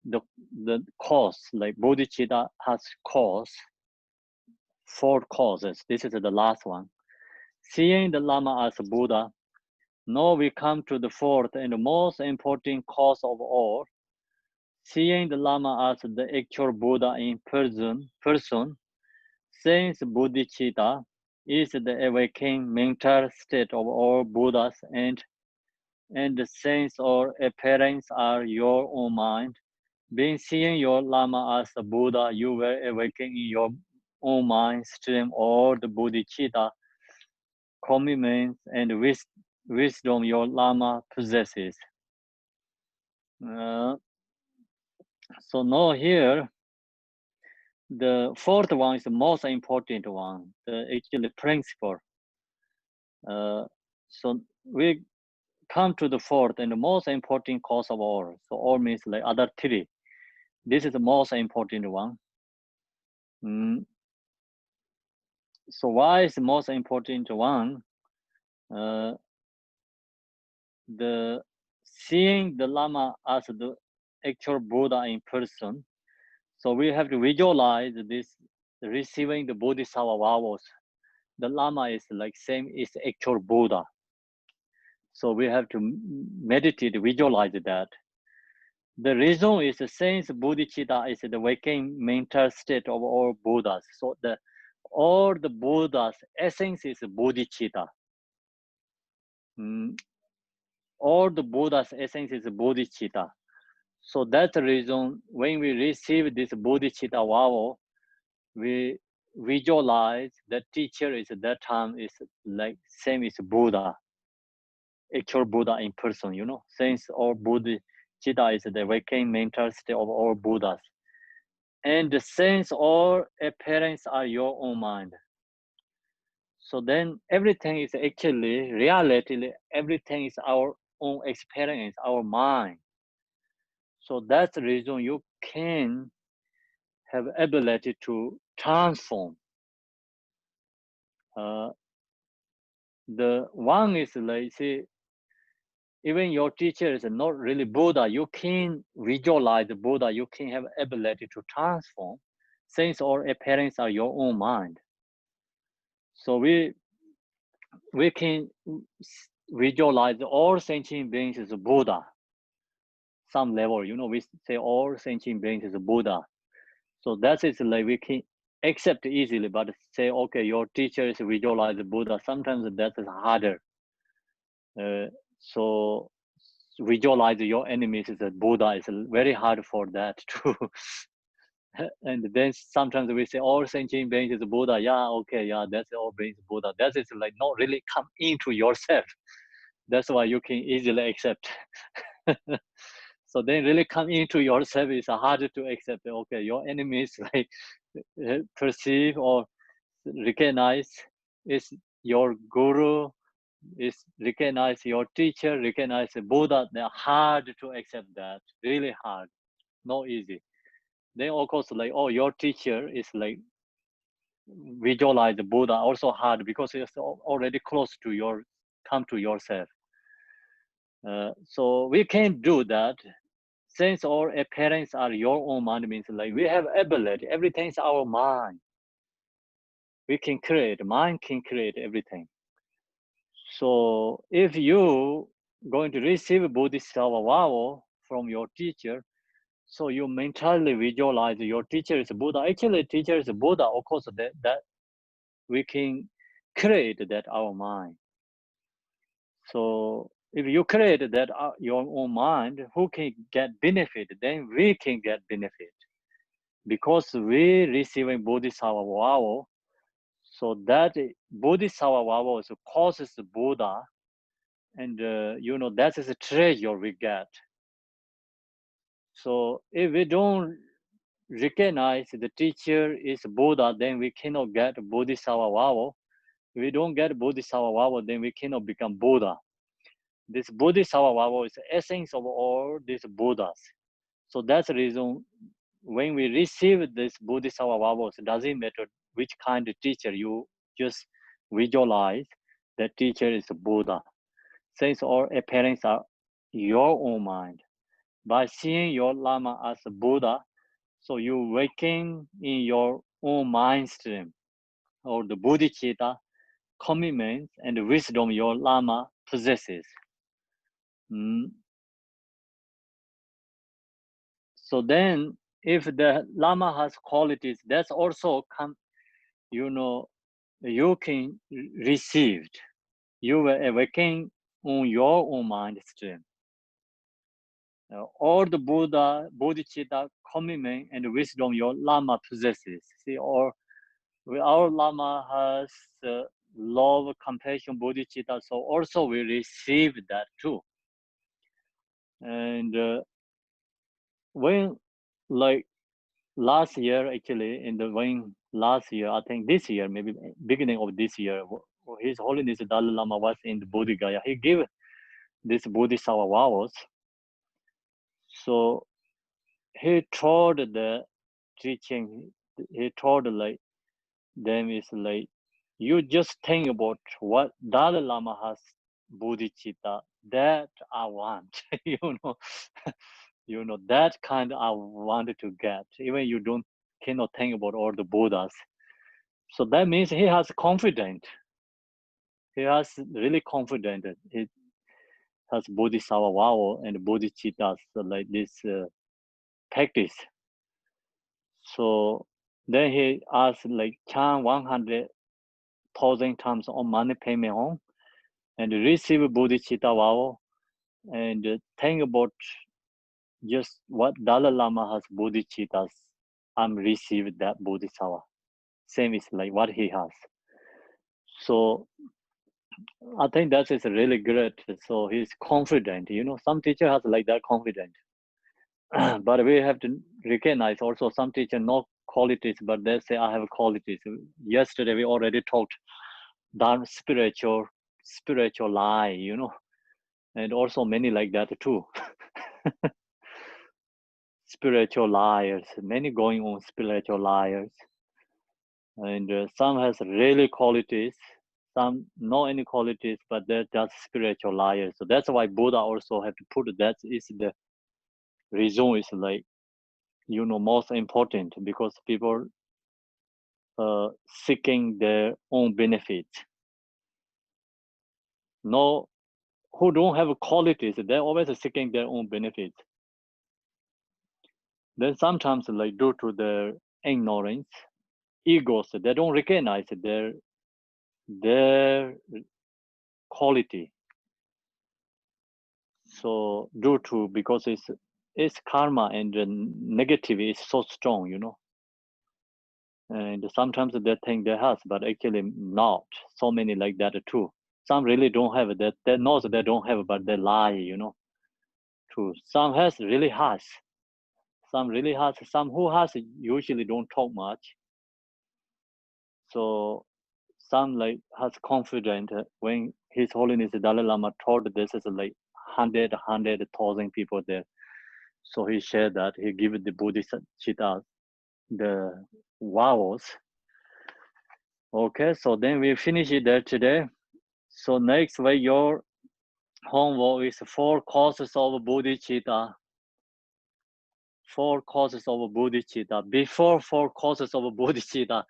the cause, like bodhicitta has cause, 4 causes. This is the last one. Seeing the Lama as Buddha, now we come to the 4th and the most important cause of all. Seeing the Lama as the actual Buddha in person, since bodhicitta is the awakening mental state of all Buddhas, and the sense or appearance are your own mind. Being seeing your Lama as a Buddha, you were awakening in your own mind stream all the bodhicitta commitments and wisdom your Lama possesses. So now here, the 4th one is the most important one, the actually principle. So we come to the 4th and the most important cause of all. So all means like other 3. This is the most important one. So why is the most important one? The seeing the Lama as the actual Buddha in person. So we have to visualize this receiving the Bodhisattva vows. The Lama is like same is actual Buddha. So we have to meditate, visualize that. The reason is since bodhicitta is the waking mental state of all Buddhas. So all the Buddhas' essence is bodhicitta. All the Buddha's essence is bodhicitta. So that's the reason when we receive this bodhicitta vow, we visualize the teacher is at that time is like same as Buddha, actual Buddha in person, you know, since all bodhicitta is the waking mental state of all Buddhas. And the sense all appearance are your own mind. So then everything is actually, reality, everything is our own experience, our mind. So that's the reason you can have ability to transform. The one is like, see, even your teacher is not really Buddha, you can visualize the Buddha, you can have ability to transform, since all appearance are your own mind. So we can visualize all sentient beings as Buddha, some level, you know, we say all sentient beings is Buddha. So that is like we can accept easily, but say, okay, your teacher is visualize Buddha, sometimes that is harder. So visualize your enemies as a Buddha is very hard for that too. And then sometimes we say all sentient beings is Buddha. Yeah, okay, yeah, that's all beings Buddha. That is like not really come into yourself. That's why you can easily accept. So then really come into yourself is harder to accept. Okay, your enemies like perceive or recognize is your guru, is recognize your teacher, recognize the Buddha. They're hard to accept that, really hard, not easy. Then of course like, oh, your teacher is like visualize the Buddha, also hard because it's already close to your, come to yourself. So we can do that. Since all appearance are your own mind, means like we have ability, everything is our mind. We can create, mind can create everything. So if you going to receive Bodhisattva vow from your teacher, so you mentally visualize your teacher is Buddha. Actually, teacher is Buddha. Of course, that we can create that our mind. So if you create that your own mind, who can get benefit? Then we can get benefit. because we receiving Bodhisattva vow, so that Bodhisattva vow causes Buddha, and that is a treasure we get. So if we don't recognize the teacher is Buddha, then we cannot get Bodhisattva vow. If we don't get Bodhisattva vow, then we cannot become Buddha. This Bodhisattva vow is the essence of all these Buddhas. So that's the reason when we receive this Bodhisattva vows, it doesn't matter which kind of teacher, you just visualize that teacher is Buddha. Since all appearance are your own mind. By seeing your Lama as a Buddha, so you waking in your own mind stream, or the bodhicitta, commitment, and wisdom your Lama possesses. So then, if the Lama has qualities, that's also you can receive. You will awaken on your own mind stream. All the Buddha, bodhicitta, commitment, and wisdom your Lama possesses. See, or our Lama has love, compassion, bodhicitta, so also we receive that too. And when, like last year, actually, last year, I think this year, maybe beginning of this year, His Holiness Dalai Lama was in the Bodhi Gaya. He gave this Bodhisattva vows. So he told the teaching, he told them is you just think about what Dalai Lama has bodhicitta, that I want, that kind I wanted to get. Even you cannot think about all the Buddhas. So that means he has confidence. He has really confident. He has bodhisattva vow and bodhicittas like this practice. So then he asked chant 100,000 times on money payment home and receive bodhicitta vow and think about just what Dalai Lama has bodhicittas. I'm received that bodhisattva. Same is like what he has. So I think that is really great. So he's confident. Some teacher has like that confident. But we have to recognize also some teacher no qualities, but they say I have qualities. Yesterday we already talked about spiritual lie, and also many like that too. Spiritual liars, many going on spiritual liars, and some has really qualities, some no any qualities, but they're just spiritual liars. So that's why Buddha also have to put that is the reason is most important, because people seeking their own benefits. No, who don't have qualities, they're always seeking their own benefits. Then sometimes due to their ignorance, egos, they don't recognize their quality. So because it's karma and the negative is so strong, and sometimes they think they has, but actually not. So many like that too. Some really don't have it. They know they don't have it, but they lie, True. Some really has. Some really has. Some who has usually don't talk much. So some has confident when His Holiness Dalai Lama told this is 100,000 people there. So he shared that he gave the bodhicitta the vows. Okay, so then we finish it there today. So next week your homework is 4 causes of bodhicitta. 4 causes of bodhicitta. Before 4 causes of bodhicitta,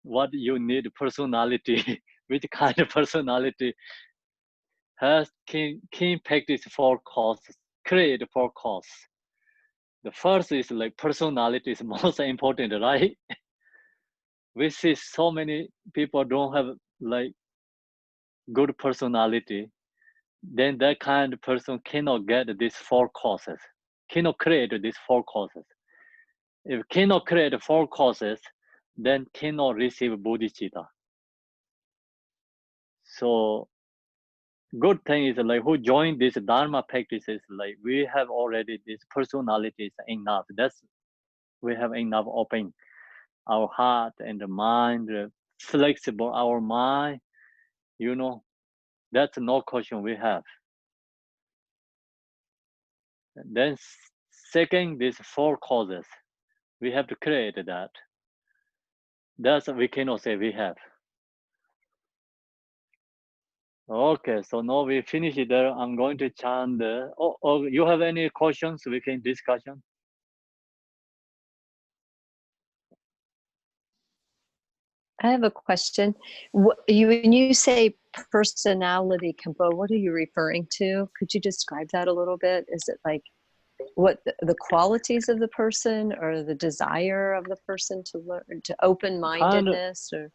what you need personality, which kind of personality can practice 4 causes, create 4 causes. The first is personality is most important, right? We see so many people don't have good personality. Then that kind of person cannot get these 4 causes, cannot create these 4 causes. If cannot create 4 causes, then cannot receive bodhicitta. So good thing is like who joined this Dharma practices, like we have already this personalities enough. That's we have enough open our heart and the mind, flexible our mind, you know, that's no question we have. And then second, these 4 causes, we have to create that. That's we cannot say we have. Okay, so now we finish it there. I'm going to chant. Oh, you have any questions? We can discussion. I have a question. When you say personality, Kempo, what are you referring to? Could you describe that a little bit? Is it like what the qualities of the person or the desire of the person to learn, to open-mindedness? Or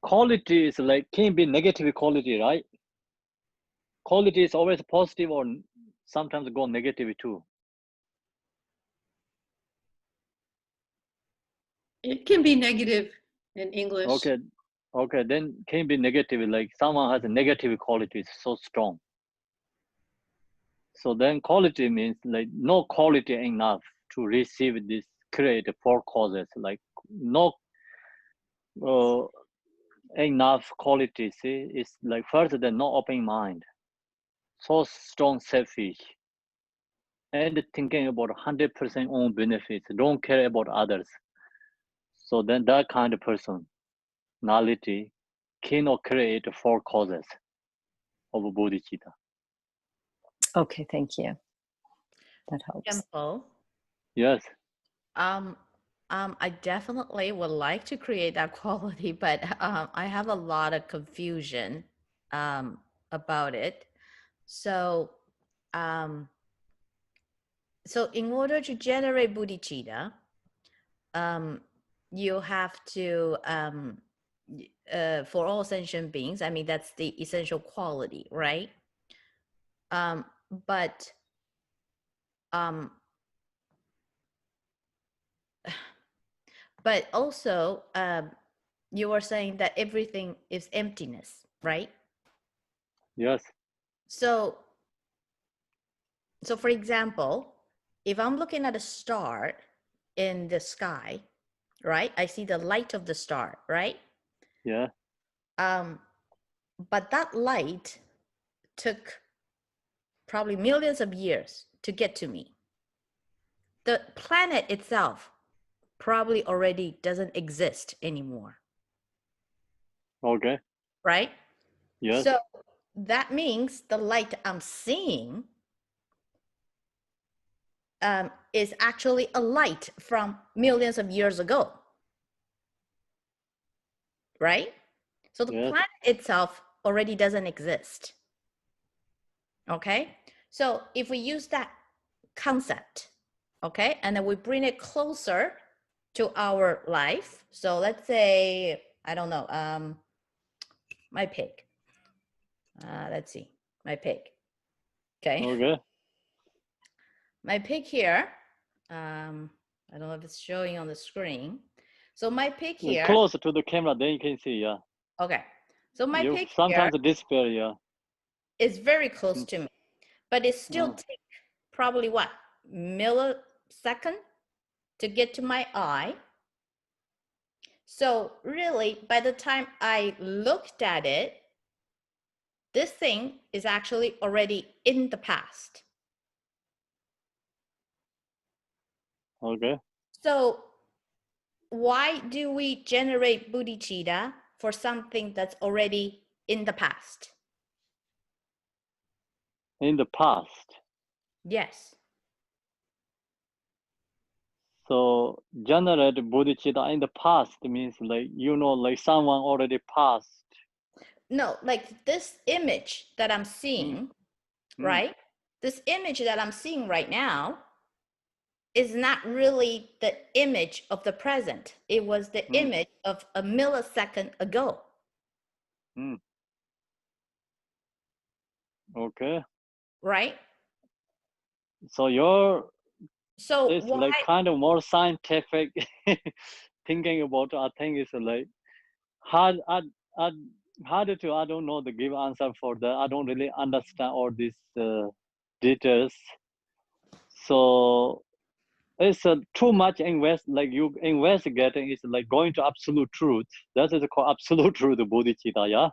Quality is like, can be negative quality, right? Quality is always positive or sometimes go negative too. It can be negative in English. Okay, then can be negative, like someone has a negative quality, so strong. So then quality means like no quality enough to receive this create 4 causes, like no enough quality, see, it's like first the no open mind, so strong selfish, and thinking about 100% own benefits, don't care about others. So then that kind of personality cannot create 4 causes of bodhicitta. okay, thank you. That helps. Tempo. Yes. I definitely would like to create that quality, but I have a lot of confusion about it. So, so in order to generate bodhicitta, you have to, for all sentient beings, I mean, that's the essential quality, right? But also, you were saying that everything is emptiness, right? Yes. So for example, if I'm looking at a star in the sky, right? I see the light of the star, right? Yeah. But that light took probably millions of years to get to me. The planet itself probably already doesn't exist anymore. Okay. Right? Yes. So that means the light I'm seeing is actually a light from millions of years ago. Right? So the Yes. planet itself already doesn't exist. Okay? So if we use that concept, okay, and then we bring it closer to our life. So let's say, I don't know, my pig. Let's see, my pig. Okay. Okay. My pig here, I don't know if it's showing on the screen. So my pig here. Closer to the camera, then you can see, yeah. Okay. So my pig sometimes here display, yeah. is very close to me, but it still takes probably what, millisecond to get to my eye. So really, by the time I looked at it, this thing is actually already in the past. Okay. So why do we generate bodhicitta for something that's already in the past? In the past. Yes. So generate bodhicitta in the past means like, you know, like someone already passed. No, like this image that I'm seeing, right? This image that I'm seeing right now is not really the image of the present. It was the image of a millisecond ago. Okay. Right? So your So It's why? like kind of more scientific thinking about. I think it's like hard. I, harder to. I don't know the give answer for that. I don't really understand all these details. So it's too much like you investigating is like going to absolute truth. That is called absolute truth, bodhicitta, yeah?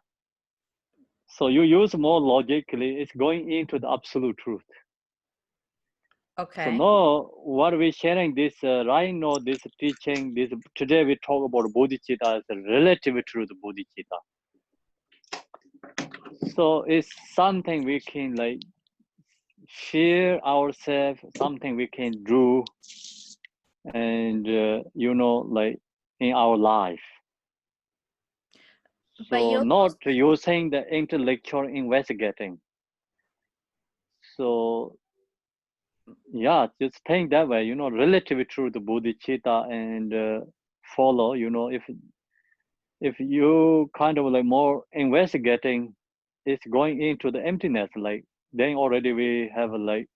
So you use more logically, it's going into the absolute truth. Okay. So now what we're sharing this right now, this teaching, this today we talk about bodhicitta as a relative truth, bodhicitta. So it's something we can like feel ourselves, something we can do, and you know, like in our life. But So you not using the intellectual investigating. So yeah, just think that way, you know, relatively true to bodhicitta and follow, you know, if you kind of like more investigating, it's going into the emptiness, like then already we have like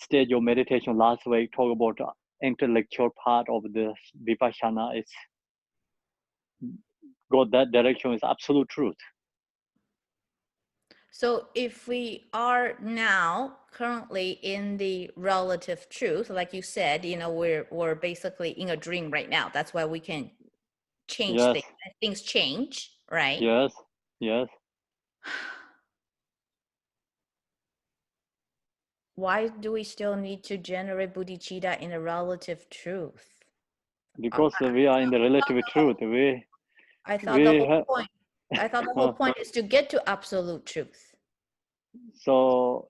stage of meditation last week, talk about the intellectual part of the vipassana. It's go that direction is absolute truth. So if we are now currently in the relative truth, like you said, you know, we're basically in a dream right now. That's why we can change Yes. things. Things change, right? Yes. Yes. Why do we still need to generate bodhicitta in a relative truth? Because we are in the relative truth. I thought the whole have, point. I thought the whole point is to get to absolute truth. So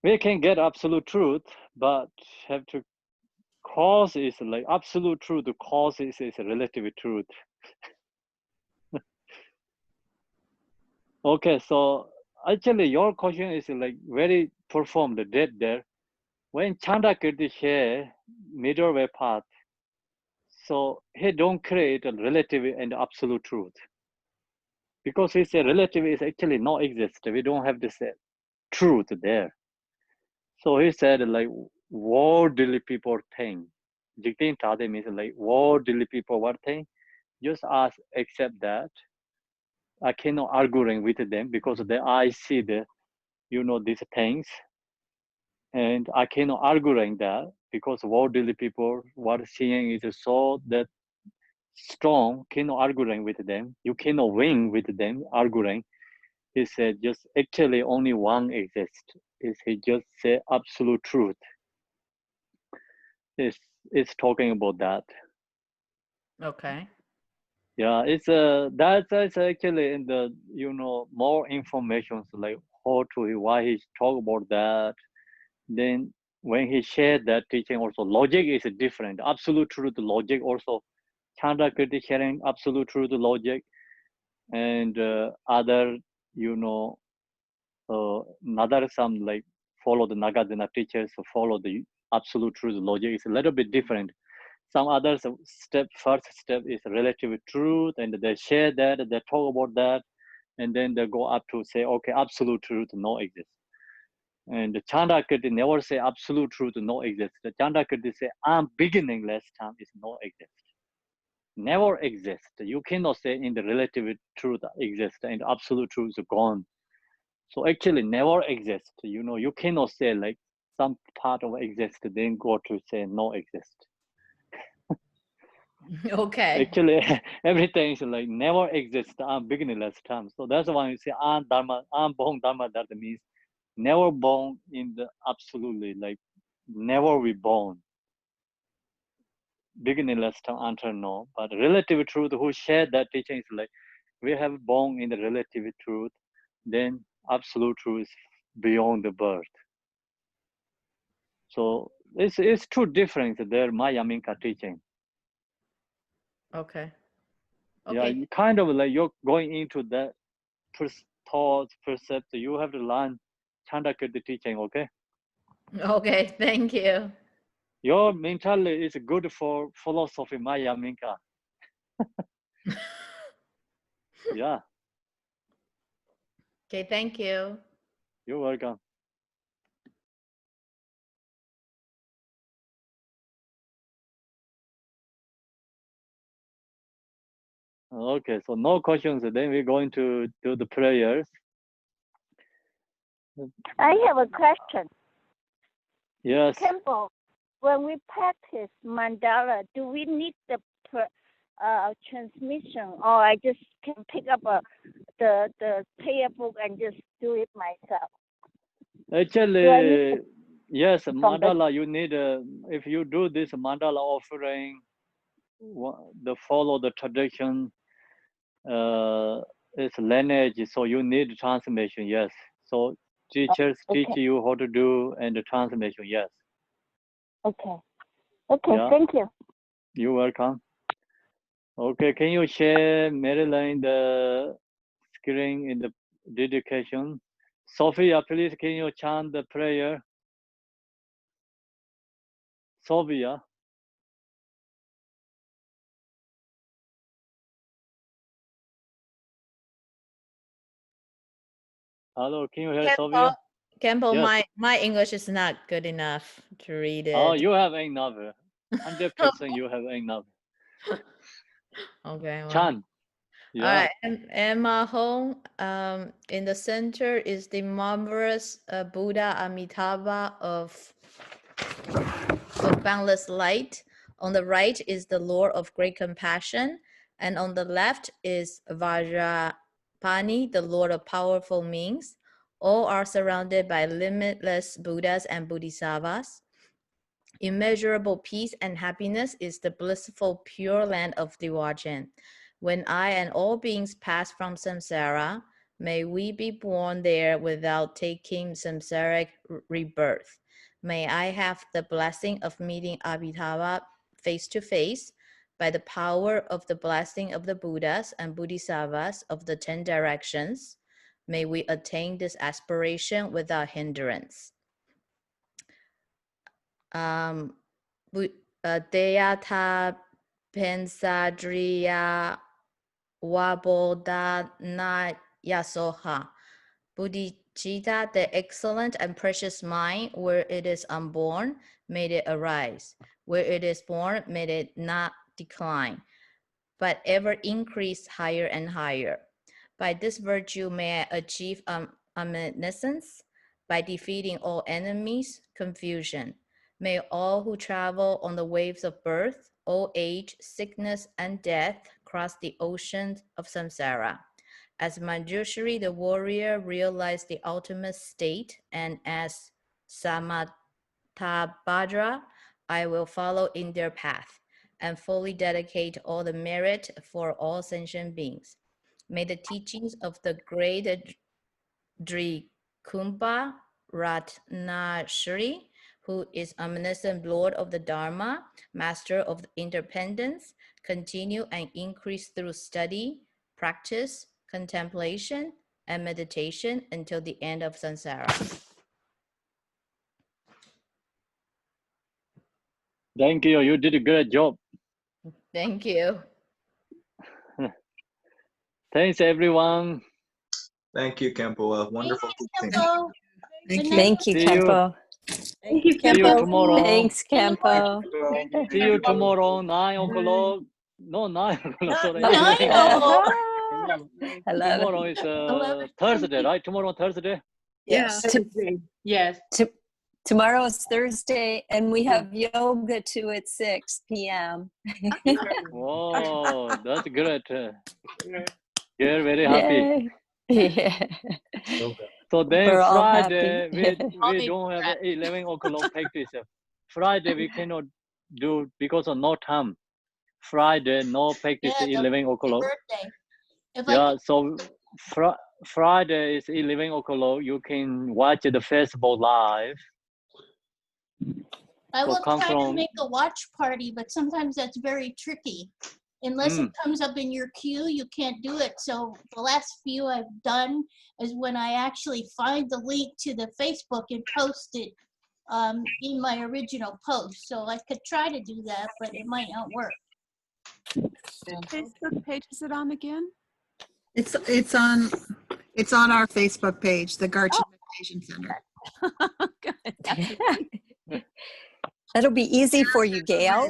we can get absolute truth, but have to cause is like absolute truth. The cause is a relative truth. Okay, so actually your question is like very profound, dead there. When Chandrakirti share middle way path, so he don't create a relative and absolute truth. Because we say relative is actually not exist. We don't have this truth there. So he said like worldly people think. Jiktin Tade means like worldly people what think. Just ask, accept that. I cannot arguing with them because I see the, you know, these things. And I cannot arguing that because worldly people what seeing is so that strong, cannot arguing with them. You cannot win with them arguing. He said just actually only one exists. Is he just say absolute truth. It's talking about that. Okay. Yeah, it's that's actually in the, you know, more information like how to why he talk about that. Then when he shared that teaching also logic is different. Absolute truth logic also Chandrakirti sharing absolute truth logic and other, you know, another some like follow the Nagarjuna teachers follow the absolute truth logic is a little bit different. Some others first step is relative truth, and they share that, they talk about that, and then they go up to say, okay, absolute truth no exist. And the Chandrakirti never say absolute truth no exist. The Chandrakirti say, I'm beginningless time is no exist. Never exist. You cannot say in the relative truth exist and absolute truth is gone. So actually never exist. You know, you cannot say like some part of exist, then go to say no exist. Okay. Actually, everything is like never exist on beginningless time. So that's why you say on dharma, on born dharma, that means never born in the absolutely, like never reborn. Beginningless time until no. But relative truth who shared that teaching is like we have born in the relative truth, then absolute truth is beyond the birth. So it's two different there, Mayaminka teaching. Okay. Yeah, Okay. you kind of like you're going into that thoughts, percept. You have to learn Chandrakirti teaching, okay? Okay. Thank you. Your mentality is good for philosophy, Mayaminka. Yeah. Okay. Thank you. You're welcome. Okay, so no questions. Then we're going to do the prayers. I have a question. Yes. Campbell, when we practice mandala, do we need the transmission, or I just can pick up the prayer book and just do it myself? Actually, yes, mandala, you need, if you do this mandala offering, follow the tradition, it's lineage, so you need transmission, yes. So teachers teach you how to do and the transmission, yes. Okay. Okay, Yeah. thank you. You're welcome. Okay, can you share, Marilyn, the screen in the dedication? Sophia, please, can you chant the prayer? Sophia. Hello, can you hear Sophia? Campbell, Yes. my English is not good enough to read it. Oh, you have enough. 100% you have enough. Okay. Well. Chan. Yeah. All right. Emma Hong, in the center is the marvelous Buddha Amitabha of boundless light. On the right is the Lord of great compassion. And on the left is Vajrapani, the Lord of powerful means. All are surrounded by limitless Buddhas and Bodhisattvas. Immeasurable peace and happiness is the blissful pure land of Diwajan. When I and all beings pass from samsara, may we be born there without taking samsaric rebirth. May I have the blessing of meeting Abhidharma face to face. By the power of the blessing of the Buddhas and Bodhisattvas of the 10 directions, may we attain this aspiration without hindrance. Deyata Pensadriya Wabodana Yasoha. Bodhicitta, the excellent and precious mind, where it is unborn, may it arise. Where it is born, may it not decline, but ever increase higher and higher. By this virtue, may I achieve omniscience, by defeating all enemies, confusion. May all who travel on the waves of birth, old age, sickness, and death cross the ocean of samsara. As Manjushri, the warrior, realized the ultimate state, and as Samattabhadra, I will follow in their path and fully dedicate all the merit for all sentient beings. May the teachings of the great Drikumbha Ratnashri, who is omniscient Lord of the Dharma, Master of Independence, continue and increase through study, practice, contemplation, and meditation until the end of samsara. Thank you. You did a great job. Thank you. Thanks, everyone. Thank you, Campbell. Wonderful teaching. Thank you, See Campo. Thank you, See you Campbell. tomorrow. Thanks, Campo. See you tomorrow, 9 o'clock. No, 9 o'clock. Sorry, 9 o'clock. Tomorrow is Thursday, right? Tomorrow, Thursday. Yes. Yes. Tomorrow is Thursday, and we have yoga too at 6 p.m. Whoa, that's great. You're very happy. Yeah. So then We're all Friday, happy. we don't have 11 o'clock practice. Friday we cannot do because of no time. Friday, no practice, 11 o'clock. Yeah, so Friday is 11 o'clock. You can watch the Facebook Live. I So will come try to from, make a watch party, but sometimes that's very tricky. Unless it comes up in your queue, you can't do it. So the last few I've done is when I actually find the link to the Facebook and post it in my original post. So I could try to do that, but it might not work. Facebook page is it on again? It's on our Facebook page, the Garchin Meditation Center. Good. That'll be easy for you, Gail.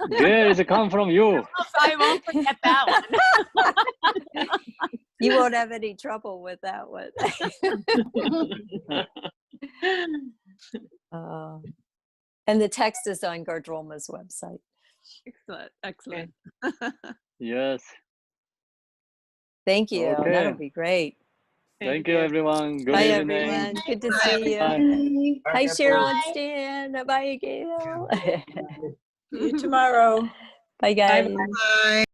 Where is it come from you? I won't forget that one. You won't have any trouble with that one. And the text is on Gardrolma's website. Excellent, excellent. Yes. Thank you. Okay. That'll be great. Thank you, everyone. Good Bye, evening. everyone. Good to see you. Bye. Hi, Cheryl and Stan. Bye, Gail. See you tomorrow. Bye, guys. Bye.